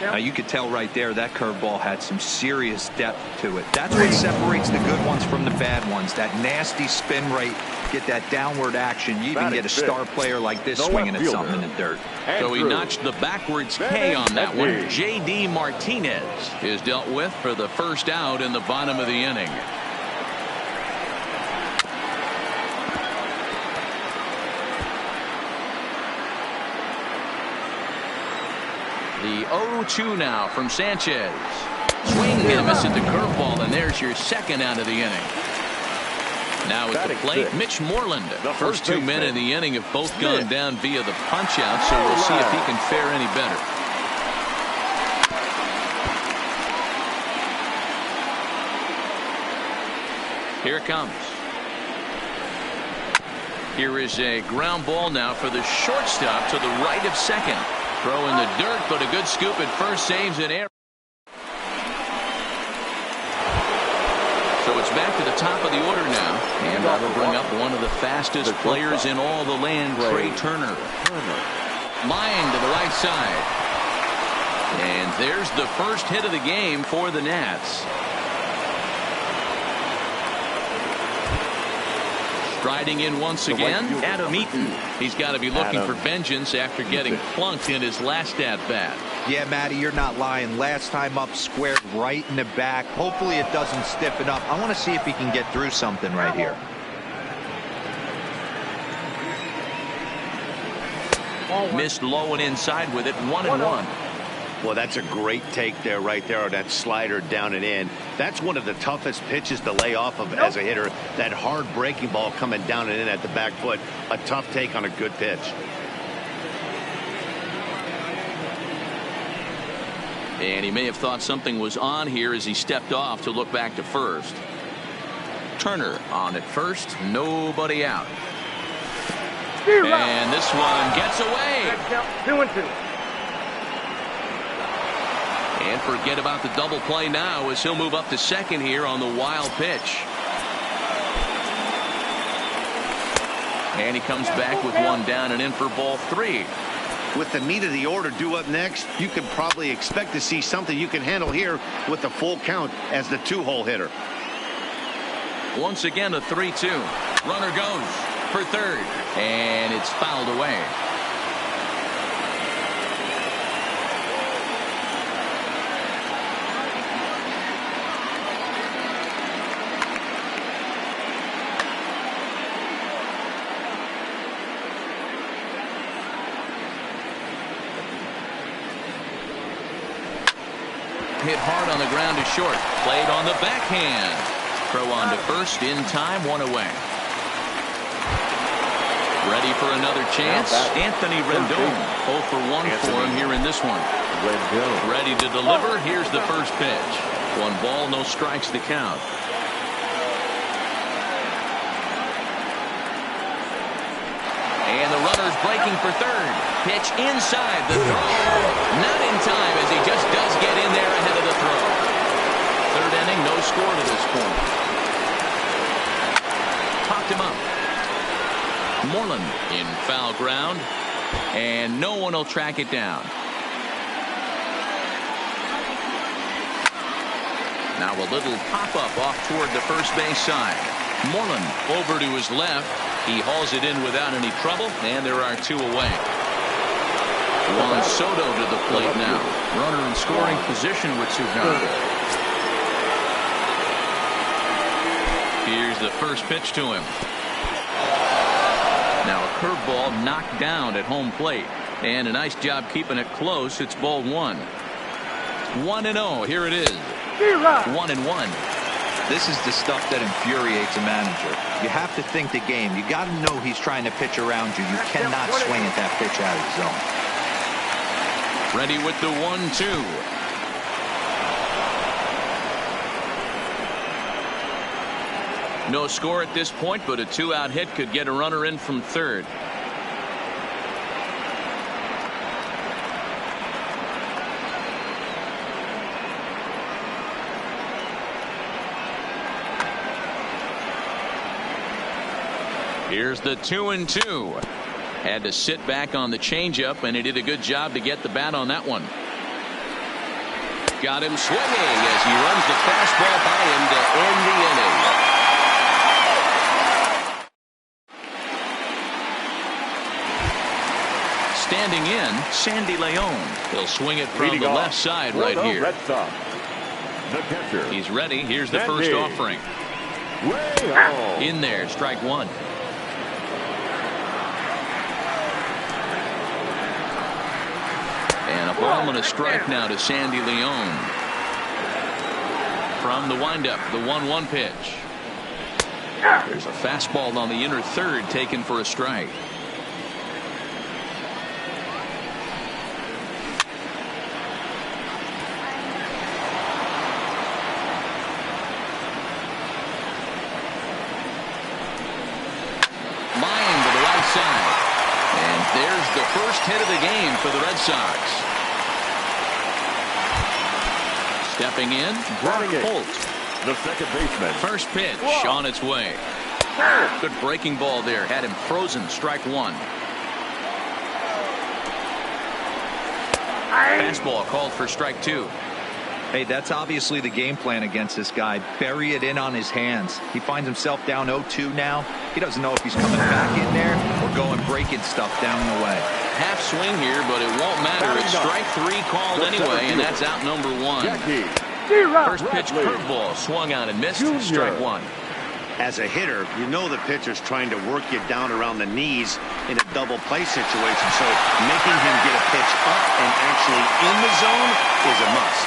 Now you could tell right there that curveball had some serious depth to it. That's what separates the good ones from the bad ones. That nasty spin rate, get that downward action. You even get a star player like this swinging at something in the dirt. So he notched the backwards K on that one. J.D. Martinez is dealt with for the first out in the bottom of the inning. The 0-2 now from Sanchez. Swing and a miss at the curveball, and there's your second out of the inning. Now at the plate, Mitch Moreland. The first 2 men in the inning have both gone down via the punch-out, so we'll see if he can fare any better. Here it comes. Here is a ground ball now for the shortstop to the right of second. Throw in the dirt, but a good scoop at first saves an error. So it's back to the top of the order now. And that'll bring up one of the fastest players in all the land, Trey Turner. Line to the right side. And there's the first hit of the game for the Nats. Striding in once again, Adam Eaton. He's got to be looking for vengeance after getting plunked in his last at-bat. Yeah, Matty, you're not lying. Last time up, squared right in the back. Hopefully it doesn't stiffen up. I want to see if he can get through something right here. Missed low and inside with it, 1-1. Well, that's a great take there, right there, on that slider down and in. That's one of the toughest pitches to lay off of as a hitter. That hard breaking ball coming down and in at the back foot. A tough take on a good pitch. And he may have thought something was on here as he stepped off to look back to first. Turner on at first, nobody out. And this one gets away. 2-2. And forget about the double play now as he'll move up to second here on the wild pitch. And he comes back with one down and in for ball 3. With the meat of the order due up next, you can probably expect to see something you can handle here with the full count as the 2-hole hitter. Once again, a 3-2. Runner goes for third, and it's fouled away. Hit hard on the ground to short. Played on the backhand. Throw on to first in time, one away. Ready for another chance. Anthony Rendon. 0 for 1 for him here in this one. Ready to deliver. Here's the first pitch. 1 ball, no strikes to count. And the runner's breaking for third. Pitch inside the throw. Not in time as he just does get in there ahead of the throw. Third inning, no score to this point. Popped him up. Moreland in foul ground. And no one will track it down. Now a little pop-up off toward the first base side. Moreland over to his left. He hauls it in without any trouble, and there are 2 away. Juan Soto to the plate now. Runner in scoring position with 2 gone. Here's the first pitch to him. Now a curveball knocked down at home plate. And a nice job keeping it close. It's ball 1. 1-0. Here it is. 1-1. This is the stuff that infuriates a manager. You have to think the game. You got to know he's trying to pitch around you. You cannot swing at that pitch out of the zone. Ready with the 1-2. No score at this point, but a 2-out hit could get a runner in from third. Here's the 2-2. Had to sit back on the changeup, and he did a good job to get the bat on that one. Got him swinging as he runs the fastball by him to end the inning. Standing in, Sandy Leon. He'll swing it from the left side right here. Red Sox, the catcher. He's ready. Here's the first offering. In there, strike 1. And a ball and a strike now to Sandy Leon. From the windup, the 1-1 pitch. There's a fastball on the inner third taken for a strike. Line to the right side. And there's the first hit of the game for the Red Sox. Stepping in, Brock Holt. The second baseman. First pitch on its way. Good breaking ball there. Had him frozen. Strike one. Fastball called for strike two. Hey, that's obviously the game plan against this guy. Bury it in on his hands. He finds himself down 0-2 now. He doesn't know if he's coming back in there or going breaking stuff down the way. Half swing here, but it won't matter. It's strike three called anyway, and that's out number one. First pitch curveball swung on and missed. Strike one. As a hitter, you know the pitcher's trying to work you down around the knees in a double play situation, so making him get a pitch up and actually in the zone is a must.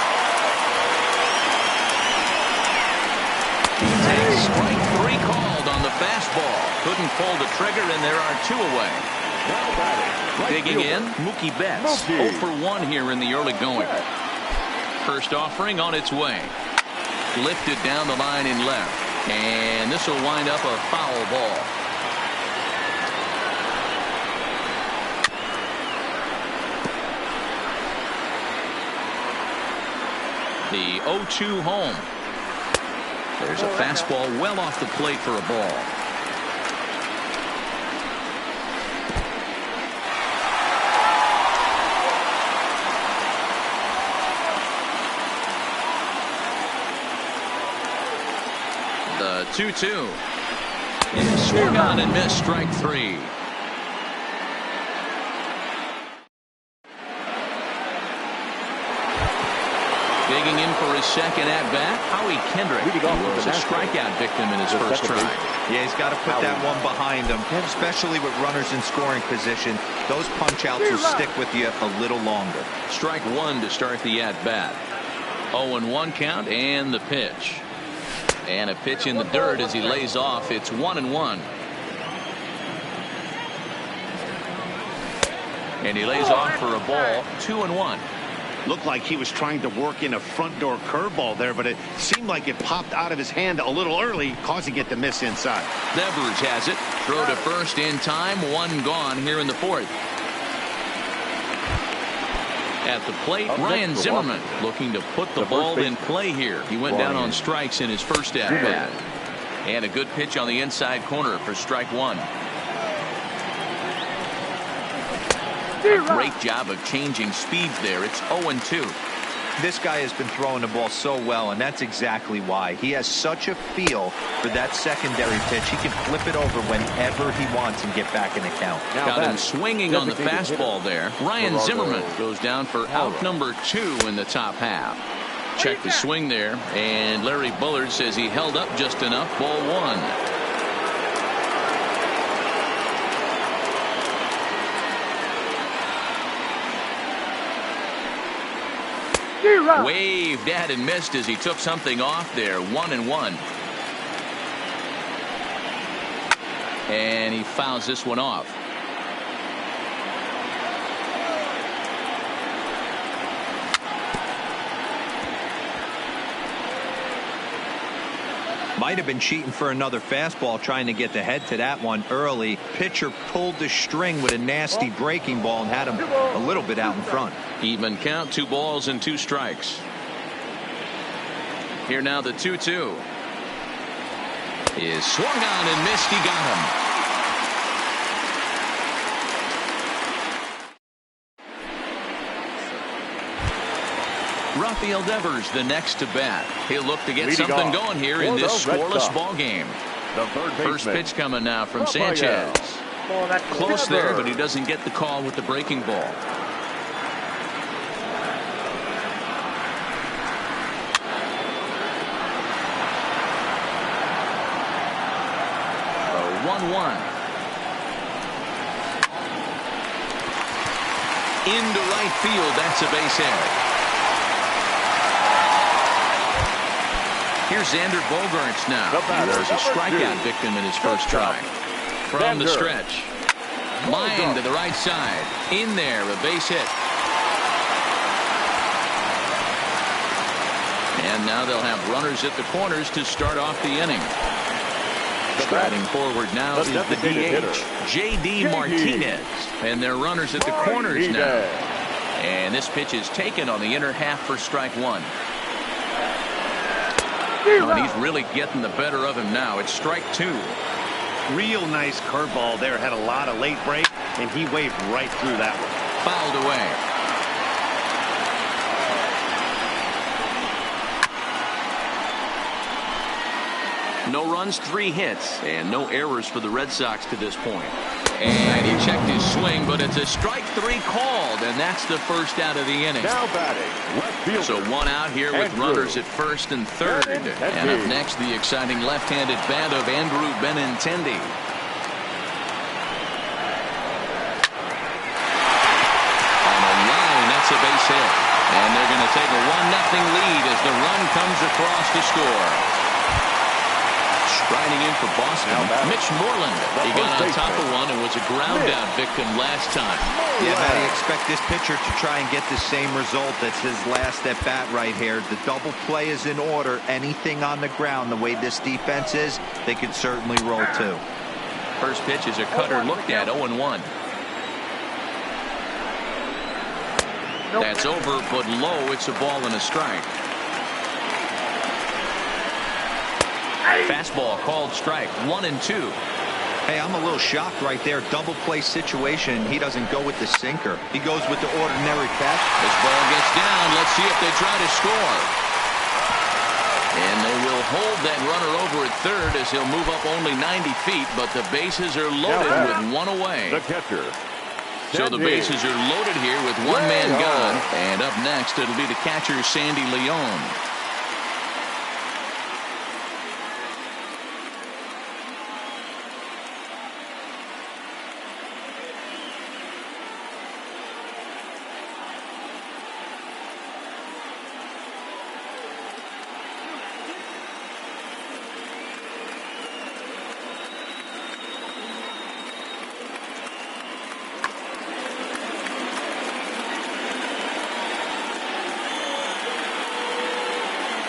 He takes strike three called on the fastball. Couldn't pull the trigger, and there are two away. Digging in, Mookie Betts. 0 for 1 here in the early going. First offering on its way. Lifted down the line in left. And this will wind up a foul ball. The 0-2 home. There's a fastball well off the plate for a ball. The 2-2 is swung on and missed. Strike three. Digging in for his second at-bat, Howie Kendrick. He was a strikeout victim in his first try. Yeah, he's got to put that one behind him, especially with runners in scoring position. Those punch-outs will stick with you a little longer. Strike one to start the at-bat. 0-1 count and the pitch. And a pitch in the dirt as he lays off. It's 1-1. And he lays off for a ball. 2-1. Looked like he was trying to work in a front door curveball there, but it seemed like it popped out of his hand a little early, causing it to miss inside. Devers has it. Throw to first in time. One gone here in the fourth. At the plate, Ryan Zimmerman looking to put the ball in play here. He went down on strikes in his first at-bat. And a good pitch on the inside corner for strike one. A great job of changing speeds there. It's 0-2. This guy has been throwing the ball so well, and that's exactly why. He has such a feel for that secondary pitch. He can flip it over whenever he wants and get back in the count. Got him swinging on the fastball there. Ryan Zimmerman goes down for out number 2 in the top half. Check the swing there, and Larry Bullard says he held up just enough. Ball one. Waved at and missed as he took something off there. 1-1. And he fouls this one off. Might have been cheating for another fastball, trying to get the head to that one early. Pitcher pulled the string with a nasty breaking ball and had him a little bit out in front. Even count, 2 balls and 2 strikes. Here now the 2-2 is swung on and missed. He got him. Rafael Devers the next to bat. He'll look to get something going here in this scoreless ball game. First pitch coming now from Sanchez. Close there, but he doesn't get the call with the breaking ball. A 1-1. Into right field. That's a base hit. Here's Xander Bogaerts now. He was a strikeout victim in his first try. From the stretch. Line to the right side. In there, a base hit. And now they'll have runners at the corners to start off the inning. Striding forward now is the DH, J.D. Martinez. And they're runners at the corners now. And this pitch is taken on the inner half for strike one. Oh, and he's really getting the better of him now. It's strike two. Real nice curveball there. Had a lot of late break, and he waved right through that one. Fouled away. No runs, 3 hits, and no errors for the Red Sox to this point. And he checked his swing, but it's a strike 3 called, and that's the first out of the inning. Now batting, left fielder. So one out here with Andrew. Runners at first and third. And up next, the exciting left-handed bat of Andrew Benintendi. On the line, that's a base hit. And they're going to take a 1-0 lead as the run comes across to score. Striding in for Boston, Mitch Moreland. He got on top of one and was a ground-out victim last time. Yeah, Matty, expect this pitcher to try and get the same result as his last at-bat right here. The double play is in order. Anything on the ground, the way this defense is, they could certainly roll too. First pitch is a cutter looked at, 0-1. That's over, but low. It's a ball and a strike. Fastball called strike, 1-2. Hey, I'm a little shocked right there. Double play situation. He doesn't go with the sinker. He goes with the ordinary catch. This ball gets down. Let's see if they try to score. And they will hold that runner over at third as he'll move up only 90 feet, but the bases are loaded with one away. The catcher. So the bases are loaded here with one man gone. And up next, it'll be the catcher, Sandy Leon.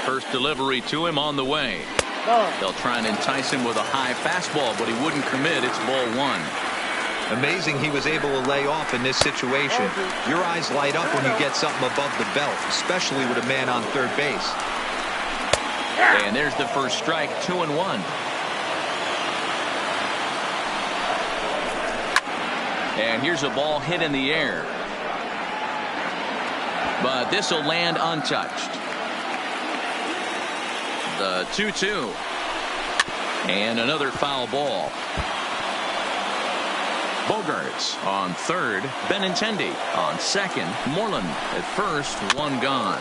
First delivery to him on the way. They'll try and entice him with a high fastball, but he wouldn't commit. It's ball one. Amazing he was able to lay off in this situation. Your eyes light up when you get something above the belt, especially with a man on third base. And there's the first strike, 2-1. And here's a ball hit in the air. But this will land untouched. The 2-2. And another foul ball. Bogaerts on third. Benintendi on second. Moreland at first. One gone.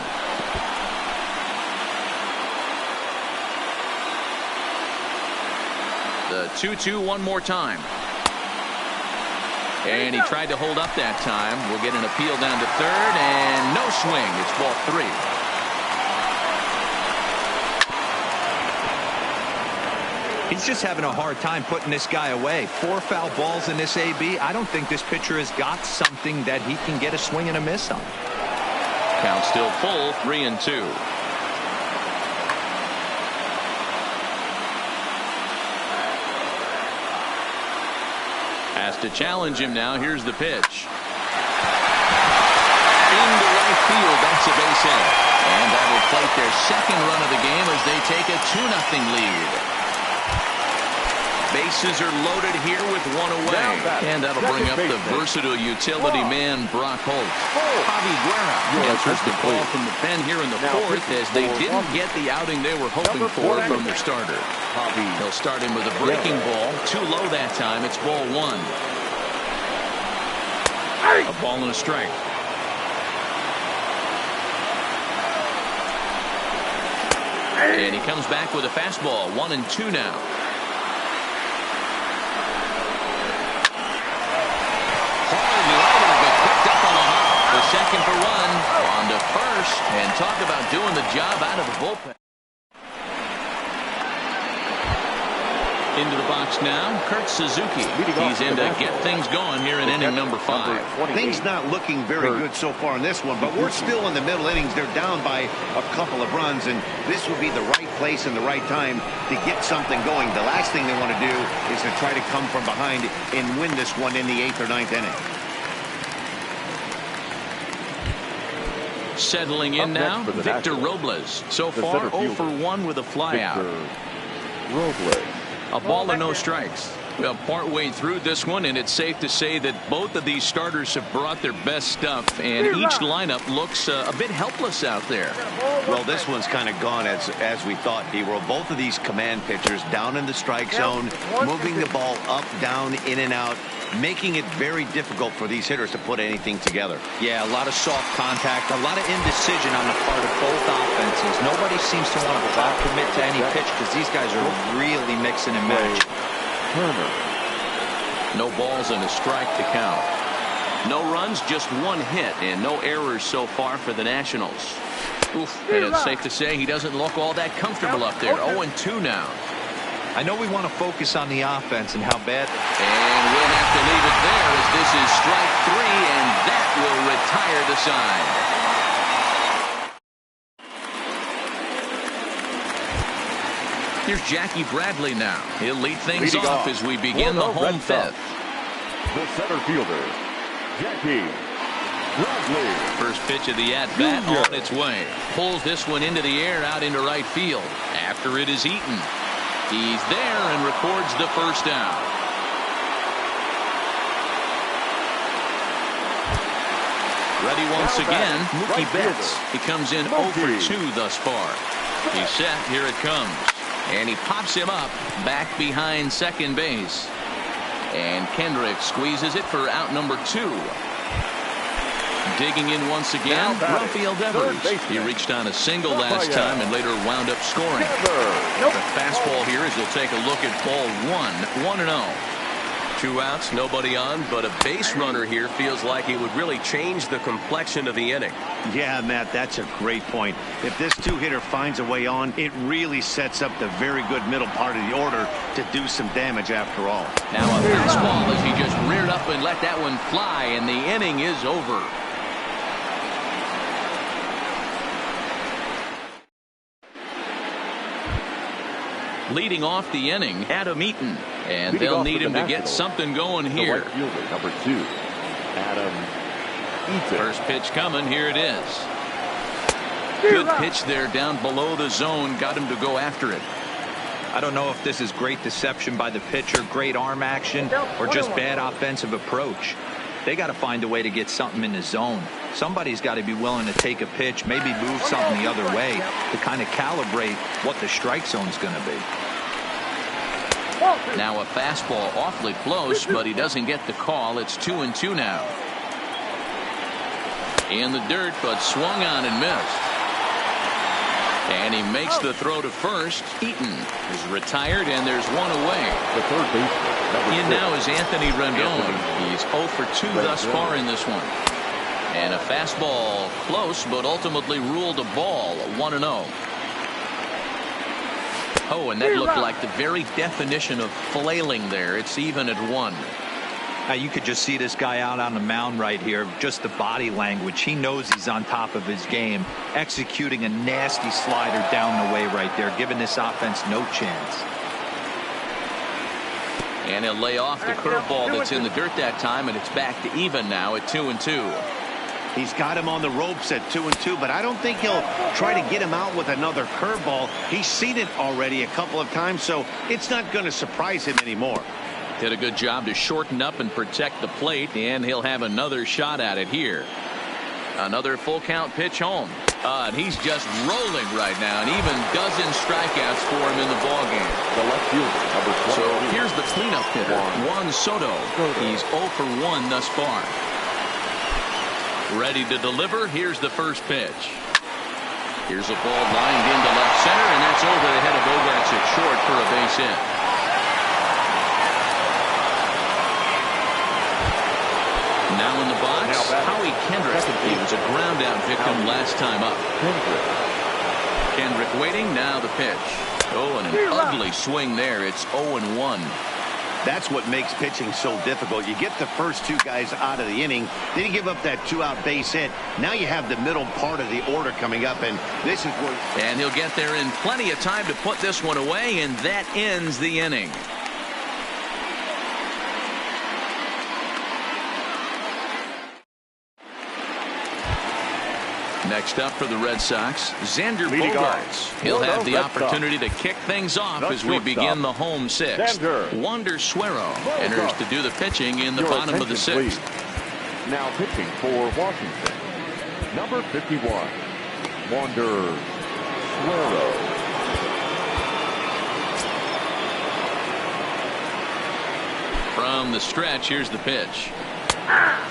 The 2-2 one more time. And he tried to hold up that time. We'll get an appeal down to third. And no swing. It's ball 3. He's just having a hard time putting this guy away. 4 foul balls in this AB. I don't think this pitcher has got something that he can get a swing and a miss on. Count still full, 3-2. Has to challenge him now. Here's the pitch. Into right field. That's a base hit. And that will plate their second run of the game as they take a 2-0 lead. Bases are loaded here with one away. And that'll bring up the versatile utility man, Brock Holt. Javi Guerra answers the call from the pen here in the fourth as they didn't get the outing they were hoping for from their starter. He'll start him with a breaking ball. Too low that time. It's ball 1. A ball and a strike. And he comes back with a fastball. 1-2 now. Second for one, on to first, and talk about doing the job out of the bullpen. Into the box now, Kurt Suzuki. He's in to get things going here in inning number 5. Things not looking very good so far in this one, but we're still in the middle innings. They're down by a couple of runs, and this would be the right place and the right time to get something going. The last thing they want to do is to try to come from behind and win this one in the 8th or 9th inning. Settling in now, Victor Robles. So far, 0 for 1 with a flyout. Robles. A ball and no strikes. Well, partway through this one, and it's safe to say that both of these starters have brought their best stuff, and each lineup looks a bit helpless out there. Well, this one's kind of gone as we thought, D-World. Both of these command pitchers down in the strike zone, moving the ball up, down, in and out, making it very difficult for these hitters to put anything together. Yeah, a lot of soft contact, a lot of indecision on the part of both offenses. Nobody seems to want to commit to any pitch because these guys are really mixing and matching. Turner. No balls and a strike to count. No runs, just 1 hit, and no errors so far for the Nationals. Oof, and it's safe to say he doesn't look all that comfortable up there. 0-2 now. I know we want to focus on the offense and how bad. And we'll have to leave it there as this is strike 3, and that will retire the side. Here's Jackie Bradley now. He'll lead things off as we begin the home 5th. The center fielder, Jackie Bradley. First pitch of the at-bat on its way. Pulls this one into the air out into right field. After it is Eaton. He's there and records the first down. Ready once again, Mookie Betts. He comes in 0 for 2 thus far. He's set. Here it comes. And he pops him up back behind second base. And Kendrick squeezes it for out number 2. Digging in once again, Rafael Devers. He reached on a single last time and later wound up scoring. The fastball here as he'll take a look at ball 1, 1-0. 2 outs, nobody on, but a base runner here feels like it would really change the complexion of the inning. Yeah, Matt, that's a great point. If this 2-hitter finds a way on, it really sets up the very good middle part of the order to do some damage after all. Now a fastball as he just reared up and let that one fly, and the inning is over. Leading off the inning, Adam Eaton. And they'll need him to get something going here. The right fielder, number 2, Adam Eaton. First pitch coming. Here it is. Good pitch there down below the zone. Got him to go after it. I don't know if this is great deception by the pitcher, great arm action, or just bad offensive approach. They got to find a way to get something in the zone. Somebody's got to be willing to take a pitch, maybe move something the other way to kind of calibrate what the strike zone's going to be. Now a fastball awfully close, but he doesn't get the call. It's 2-2 now. In the dirt, but swung on and missed. And he makes the throw to first. Eaton is retired, and there's one away. The third baseman. In now is Anthony Rendon. He's 0 for 2 thus far in this one. And a fastball close, but ultimately ruled a ball. 1-0. Oh, and that looked like the very definition of flailing there. It's even at 1. Now you could just see this guy out on the mound right here. Just the body language. He knows he's on top of his game. Executing a nasty slider down the way right there, giving this offense no chance. And he'll lay off the curveball that's in the dirt that time, and it's back to even now at 2-2. He's got him on the ropes at 2-2, but I don't think he'll try to get him out with another curveball. He's seen it already a couple of times, so it's not going to surprise him anymore. Did a good job to shorten up and protect the plate, and he'll have another shot at it here. Another full count pitch home. And he's just rolling right now, and even dozen strikeouts for him in the ballgame. The left fielder, number 12. So here's the cleanup hitter, Juan Soto. He's 0 for 1 thus far. Ready to deliver. Here's the first pitch. Here's a ball lined into left center, and that's over the head of Bogaerts at short for a base hit. Now in the box, Howie Kendrick. He was a ground out victim last time up. Kendrick waiting. Now the pitch. Oh, and an ugly swing there. It's 0-1. That's what makes pitching so difficult. You get the first two guys out of the inning, then you give up that two-out base hit. Now you have the middle part of the order coming up, and this is where... And he'll get there in plenty of time to put this one away, and that ends the inning. Next up for the Red Sox, Xander Bogaerts. He'll have the opportunity to kick things off as we begin the home sixth. Wander Suero enters to do the pitching in the bottom of the sixth. Now pitching for Washington, number 51, Wander Suero. From the stretch, here's the pitch.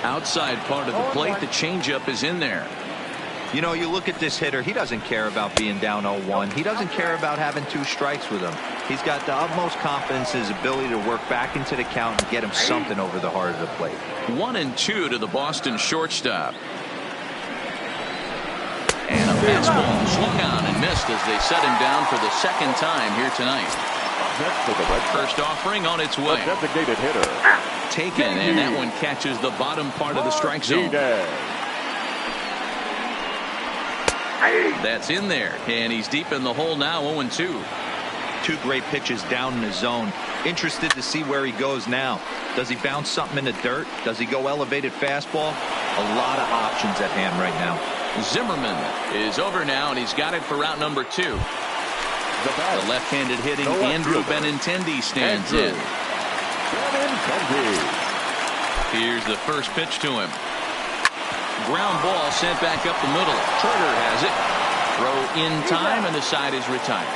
Outside part of the plate, the changeup is in there. You know, you look at this hitter, he doesn't care about being down 0-1. He doesn't care about having 2 strikes with him. He's got the utmost confidence in his ability to work back into the count and get him something over the heart of the plate. 1-2 to the Boston shortstop. And a fastball swung on and missed as they set him down for the second time here tonight. Next to the Red Sox, first offering on its way. a designated hitter. Taken, and that one catches the bottom part of the strike zone. That's in there, and he's deep in the hole now, 0-2. 2 great pitches down in the zone. Interested to see where he goes now. Does he bounce something in the dirt? Does he go elevated fastball? A lot of options at hand right now. Zimmerman is over now, and he's got it for route number 2. The left-handed hitting Andrew Benintendi stands in. Here's the first pitch to him. Ground ball sent back up the middle. Turner has it. Throw in time, and the side is retired.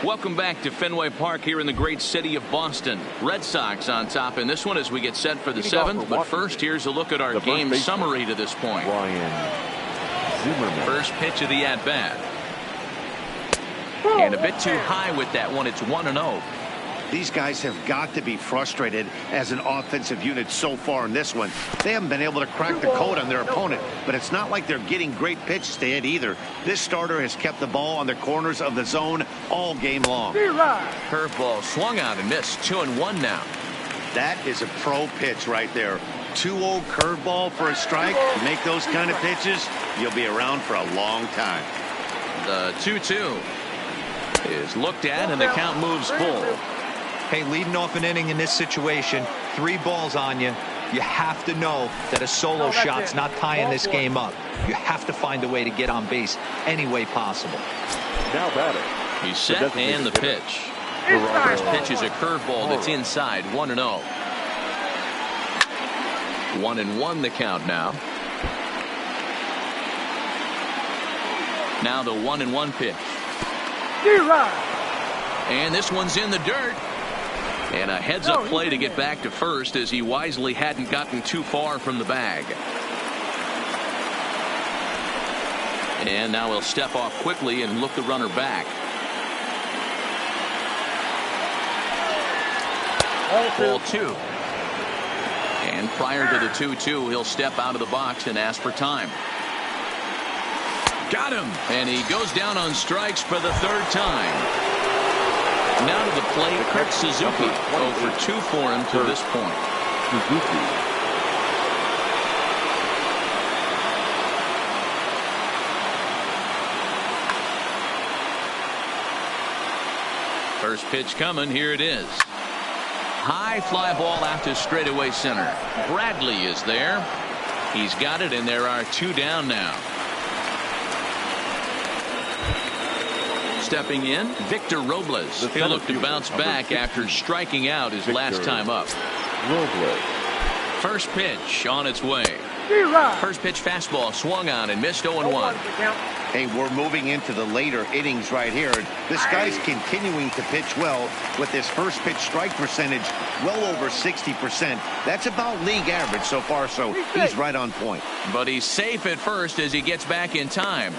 Welcome back to Fenway Park here in the great city of Boston. Red Sox on top in this one as we get set for the 7th. But first, here's a look at our game summary to this point. First pitch of the at-bat. And a bit too high with that one. It's 1-0. These guys have got to be frustrated as an offensive unit so far in this one. They haven't been able to crack the code on their opponent, but it's not like they're getting great pitches to hit either. This starter has kept the ball on the corners of the zone all game long. Curveball swung out and missed. 2-1 now. That is a pro pitch right there. 2-0 curveball for a strike. You make those kind of pitches, you'll be around for a long time. The 2-2 is looked at, and the count moves full. Hey, leading off an inning in this situation, 3 balls on you. You have to know that a solo shot's not tying this game up. You have to find a way to get on base any way possible. Now batting. He's set, and the pitch. First pitch is a curveball that's inside. 1-0. 1-1 the count now. Now the 1-1 pitch. And this one's in the dirt. And a heads-up play to get back to first as he wisely hadn't gotten too far from the bag. And now he'll step off quickly and look the runner back. Ball 2. And prior to the 2-2, he'll step out of the box and ask for time. Got him. And he goes down on strikes for the 3rd time. Now to the plate, Kurt Suzuki. 0 for 2 for him to this point. First pitch coming. Here it is. High fly ball out to straightaway center. Bradley is there. He's got it, and there are 2 down now. Stepping in, Victor Robles. He'll look to bounce back after striking out his last time up. First pitch on its way. First pitch fastball swung on and missed. 0-1. Hey, we're moving into the later innings right here. This guy's continuing to pitch well with his first pitch strike percentage well over 60%. That's about league average so far, so he's right on point. But he's safe at first as he gets back in time.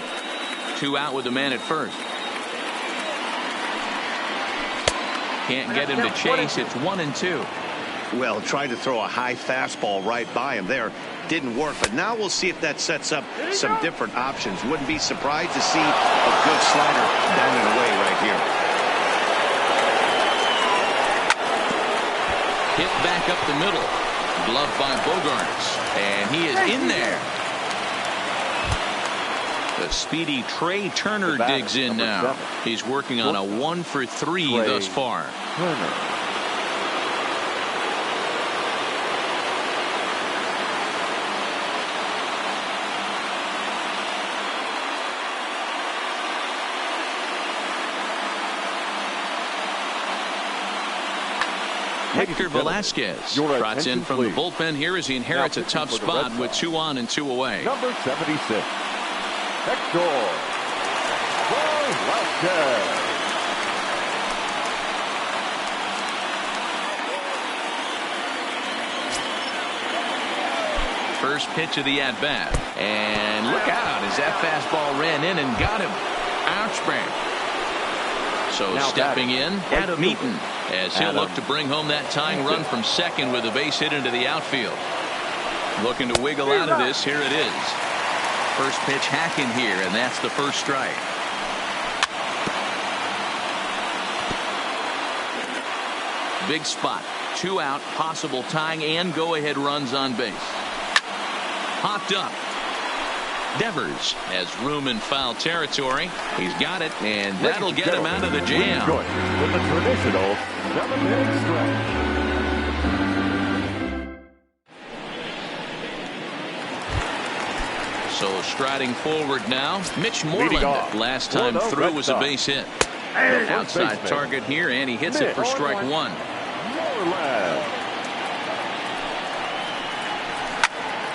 2 out with the man at first. Can't get him to chase. It's 1-2. Well, tried to throw a high fastball right by him there. Didn't work, but now we'll see if that sets up some different options. Wouldn't be surprised to see a good slider down and away right here. Hit back up the middle. Gloved by Bogaerts. And he is in there. The speedy Trey Turner digs in now. 7. He's working on a 1-for-3 thus far. Turner. Hector Velasquez trots in from the bullpen here as he inherits a tough spot with 2 on and 2 away. Number 76, Hector Velasquez. First pitch of the at-bat. And look out as that fastball ran in and got him. Ouch, man. So now stepping in, Adam Eaton, as he'll look to bring home that tying run from second with a base hit into the outfield. Looking to wiggle out of this. Here it is. First pitch hacking here, and that's the first strike. Big spot. 2 out, possible tying and go-ahead runs on base. Hopped up. Devers has room in foul territory. He's got it, and that'll get him out of the jam. With the traditional 7-inning stretch. So striding forward now, Mitch Moreland. Last time through was a base hit. Outside target here, and he hits it for strike 1. Moreland.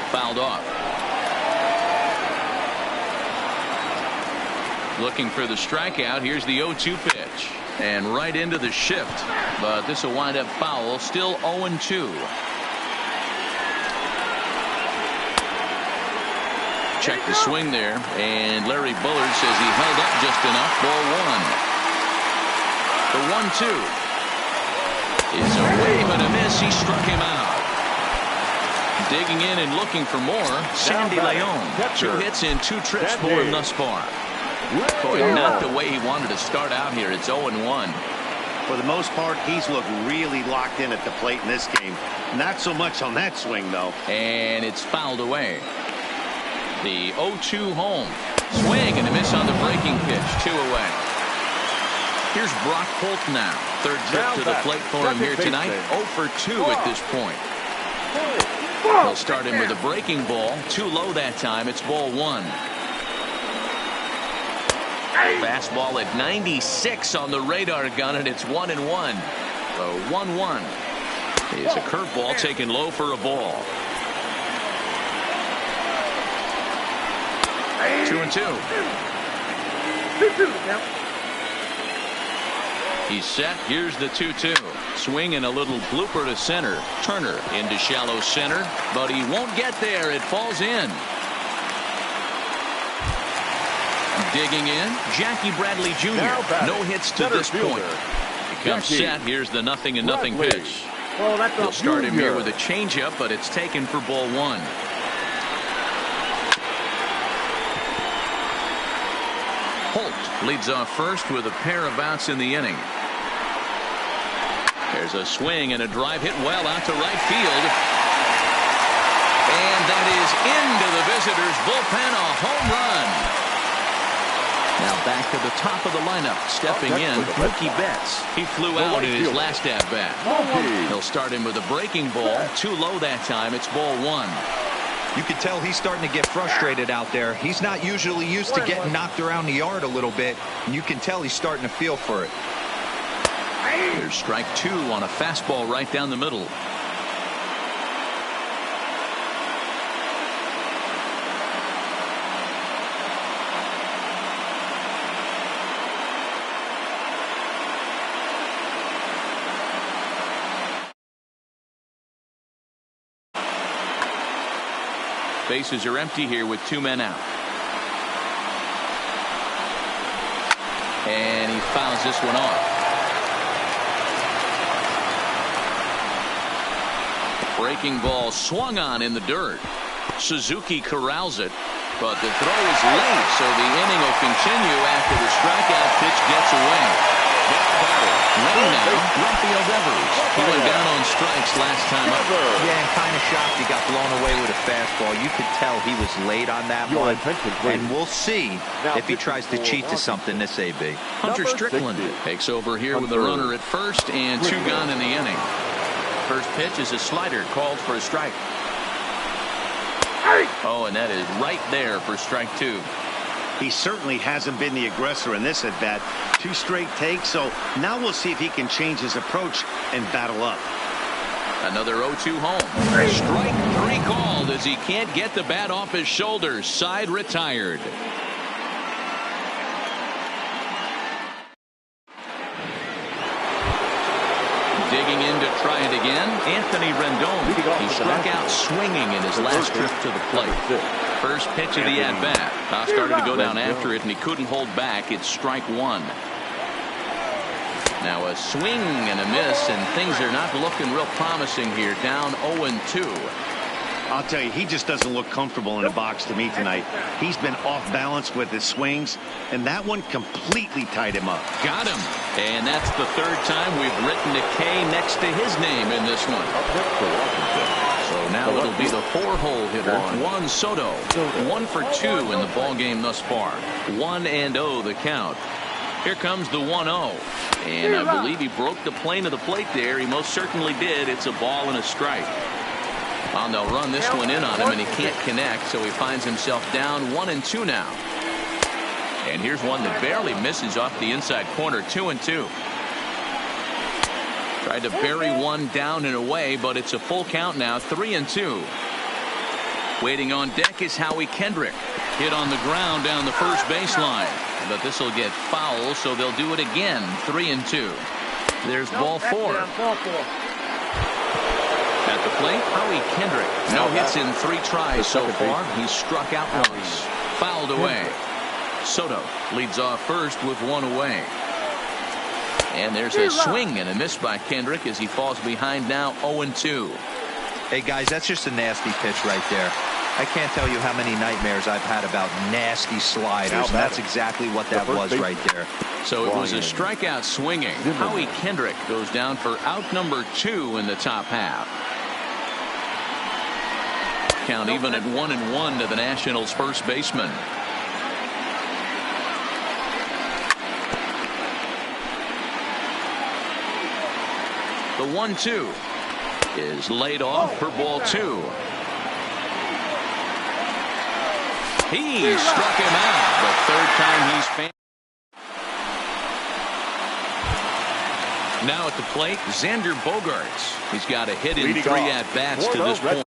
Fouled off. Looking for the strikeout. Here's the 0-2 pitch. And right into the shift. But this will wind up foul. Still 0-2. Check the swing there. And Larry Bullard says he held up just enough. Ball 1. The 1-2 is a wave and a miss. He struck him out. Digging in and looking for more. Sandy Leon. 2 hits in 2 trips for him thus far. Boy, not the way he wanted to start out here. It's 0-1. For the most part, he's looked really locked in at the plate in this game. Not so much on that swing, though. And it's fouled away. The 0-2 home. Swing and a miss on the breaking pitch. 2 away. Here's Brock Holt now. Third trip to the plate for him here tonight. 0-for-2 at this point. He'll start him with a breaking ball. Too low that time. It's ball 1. Fastball at 96 on the radar gun, and it's 1-1. So 1-1 is a curveball taken low for a ball. 2-2. He's set. Here's the 2-2. Swing and a little blooper to center. Turner into shallow center, but he won't get there. It falls in. Digging in, Jackie Bradley Jr. No hits to this point. He comes set. Here's the 0-0 pitch. He'll start him here with a changeup, but it's taken for ball 1. Holt leads off first with a pair of outs in the inning. There's a swing and a drive hit well out to right field. And that is into the visitors' bullpen, a home run. Now back to the top of the lineup. Stepping in, Mookie Betts. He flew out in his last at-bat. He'll start him with a breaking ball. Too low that time. It's ball 1. You can tell he's starting to get frustrated out there. He's not usually used to getting knocked around the yard a little bit. And you can tell he's starting to feel for it. There's strike 2 on a fastball right down the middle. Bases are empty here with 2 men out. And he fouls this one off. Breaking ball swung on in the dirt. Suzuki corrals it, but the throw is late, so the inning will continue after the strikeout pitch gets away. Ready now, Rafael Devers. He went down on strikes last time up. Yeah, and kind of shocked he got blown away with a fastball. You could tell he was late on that one. And we'll see if he tries to cheat to something this AB. Hunter Strickland takes over here with a runner at first and 2 gone in the inning. First pitch is a slider called for a strike. Oh, and that is right there for strike 2. He certainly hasn't been the aggressor in this at bat. 2 straight takes, so now we'll see if he can change his approach and battle up. Another 0-2 home. Strike 3 called as he can't get the bat off his shoulders. Side retired. Digging in to try it again, Anthony Rendon. He struck out swinging in his last trip to the plate. First pitch of the at-bat. Started to go down after it, and he couldn't hold back. It's strike 1. Now a swing and a miss, and things are not looking real promising here. Down 0-2. I'll tell you, he just doesn't look comfortable in the box to me tonight. He's been off balance with his swings, and that one completely tied him up. Got him. And that's the 3rd time we've written a K next to his name in this one. So now it'll be the 4-hole hitter, Juan Soto. 1 for 2 in the ball game thus far. 1-0 the count. Here comes the 1-0. And I believe he broke the plane of the plate there. He most certainly did. It's a ball and a strike. And they'll run this one in on him, and he can't connect, so he finds himself down 1-2 now. And here's one that barely misses off the inside corner. 2-2. Tried to bury one down and away, but it's a full count now. 3-2. Waiting on deck is Howie Kendrick. Hit on the ground down the first baseline, but this will get foul, so they'll do it again. 3-2. There's ball 4. At the plate, Howie Kendrick. No hits in 3 tries so far. He's struck out once. Fouled away. Soto leads off first with 1 away. And there's a swing and a miss by Kendrick as he falls behind now 0-2. Hey, guys, that's just a nasty pitch right there. I can't tell you how many nightmares I've had about nasty sliders, and that's exactly what that was right there. So it was a strikeout swinging. Howie Kendrick goes down for out number 2 in the top half. Count even at 1-1 to the Nationals' first baseman. The 1-2 is laid off for ball 2. He struck him out the 3rd time he's fan. Now at the plate, Xander Bogaerts. He's got a hit in 3 at-bats to this point.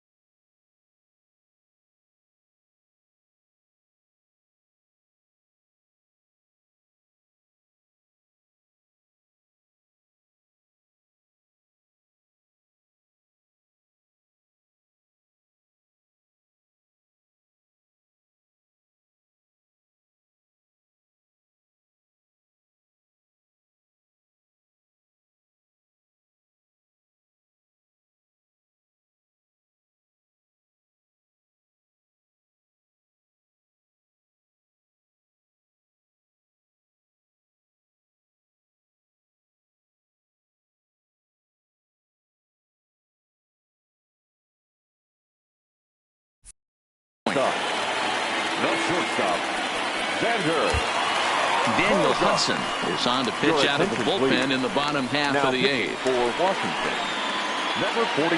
The shortstop, Xander. Daniel Hudson is on to pitch out of the bullpen in the bottom half of the 8th. For Washington, number 44,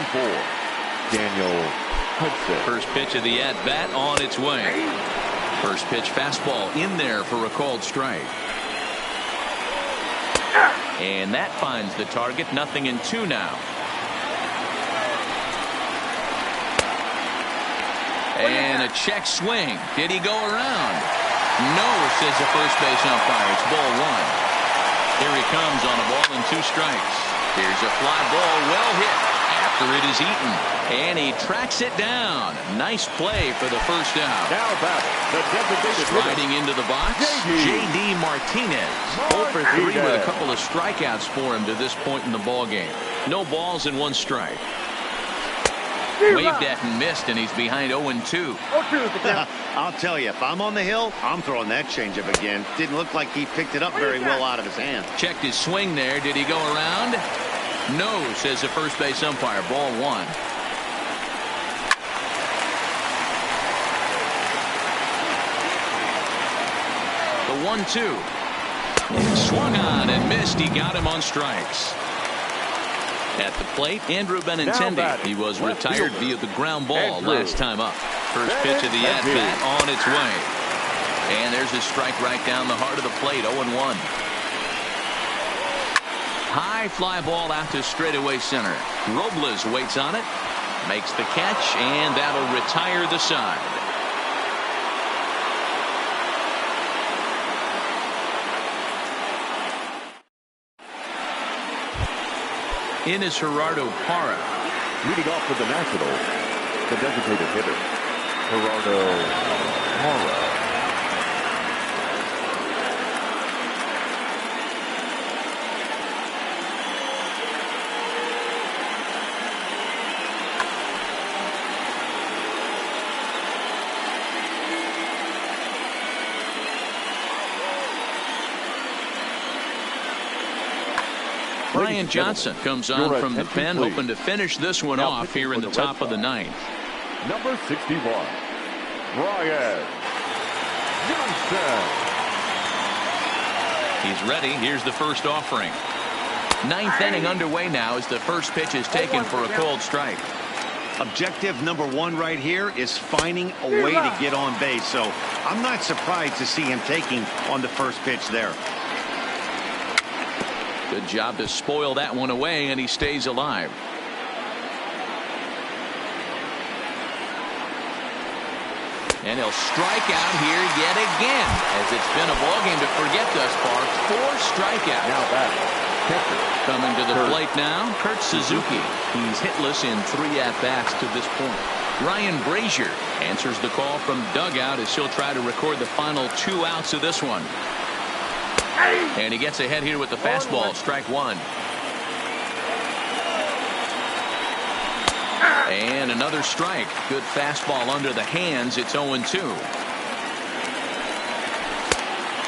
Daniel Hudson. First pitch of the at-bat on its way. First pitch fastball in there for a called strike. And that finds the target. 0-2 now. And a check swing. Did he go around? No, says the first base umpire. It's ball 1. Here he comes on a ball and 2 strikes. Here's a fly ball well hit after it is eaten. And he tracks it down. Nice play for the first out. Now back, the designated Riding into the box, J.D. Martinez. 0 for 3 with a couple of strikeouts for him to this point in the ball game. No balls and 1 strike. Waved at and missed, and he's behind 0-2. I'll tell you, if I'm on the hill, I'm throwing that changeup again. Didn't look like he picked it up very well out of his hand. Checked his swing there. Did he go around? No, says the first base umpire. Ball 1. The 1-2. Swung on and missed. He got him on strikes. At the plate, Andrew Benintendi. He was retired via the ground ball last time up. First pitch of the at-bat on its way. And there's a strike right down the heart of the plate, 0-1. High fly ball out to straightaway center. Robles waits on it, makes the catch, and that'll retire the side. In is Gerardo Parra. Leading off for the Nationals, the designated hitter, Gerardo Parra. Brian Johnson comes on from the pen, hoping to finish this one off here in the top of the ninth. Number 61, Brian Johnson. He's ready. Here's the first offering. Ninth inning underway now as the first pitch is taken for a called strike. Objective number 1 right here is finding a way to get on base. So I'm not surprised to see him taking on the first pitch there. Good job to spoil that one away, and he stays alive. And he'll strike out here yet again, as it's been a ballgame to forget thus far. 4 strikeouts. Now batting, catcher. Coming to the plate now, Kurt Suzuki. He's hitless in 3 at-bats to this point. Ryan Brazier answers the call from dugout as he'll try to record the final 2 outs of this one. And he gets ahead here with the fastball, strike 1. And another strike. Good fastball under the hands. It's 0-2.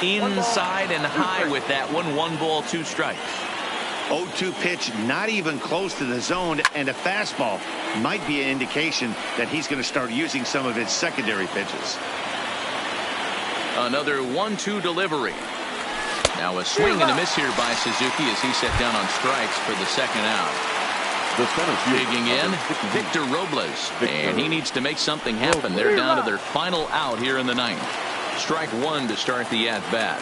Inside and high with that one. 1 ball, 2 strikes. 0-2 pitch, not even close to the zone, and a fastball might be an indication that he's going to start using some of his secondary pitches. Another 1-2 delivery. Now a swing and a miss here by Suzuki as he set down on strikes for the second out. Digging in, Victor Robles. And he needs to make something happen. They're down to their final out here in the ninth. Strike 1 to start the at-bat.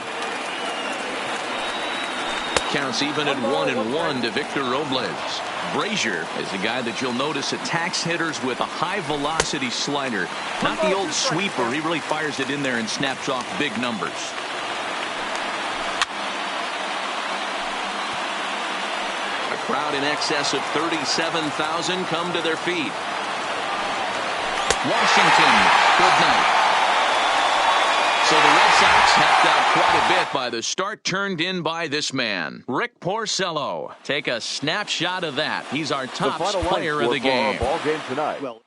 Counts even at 1-1 to Victor Robles. Brazier is a guy that you'll notice attacks hitters with a high-velocity slider. Not the old sweeper. He really fires it in there and snaps off big numbers. Crowd in excess of 37,000 come to their feet. Washington, good night. So the Red Sox helped out quite a bit by the start turned in by this man, Rick Porcello. Take a snapshot of that. He's our top player of the game. Ball game tonight. Well,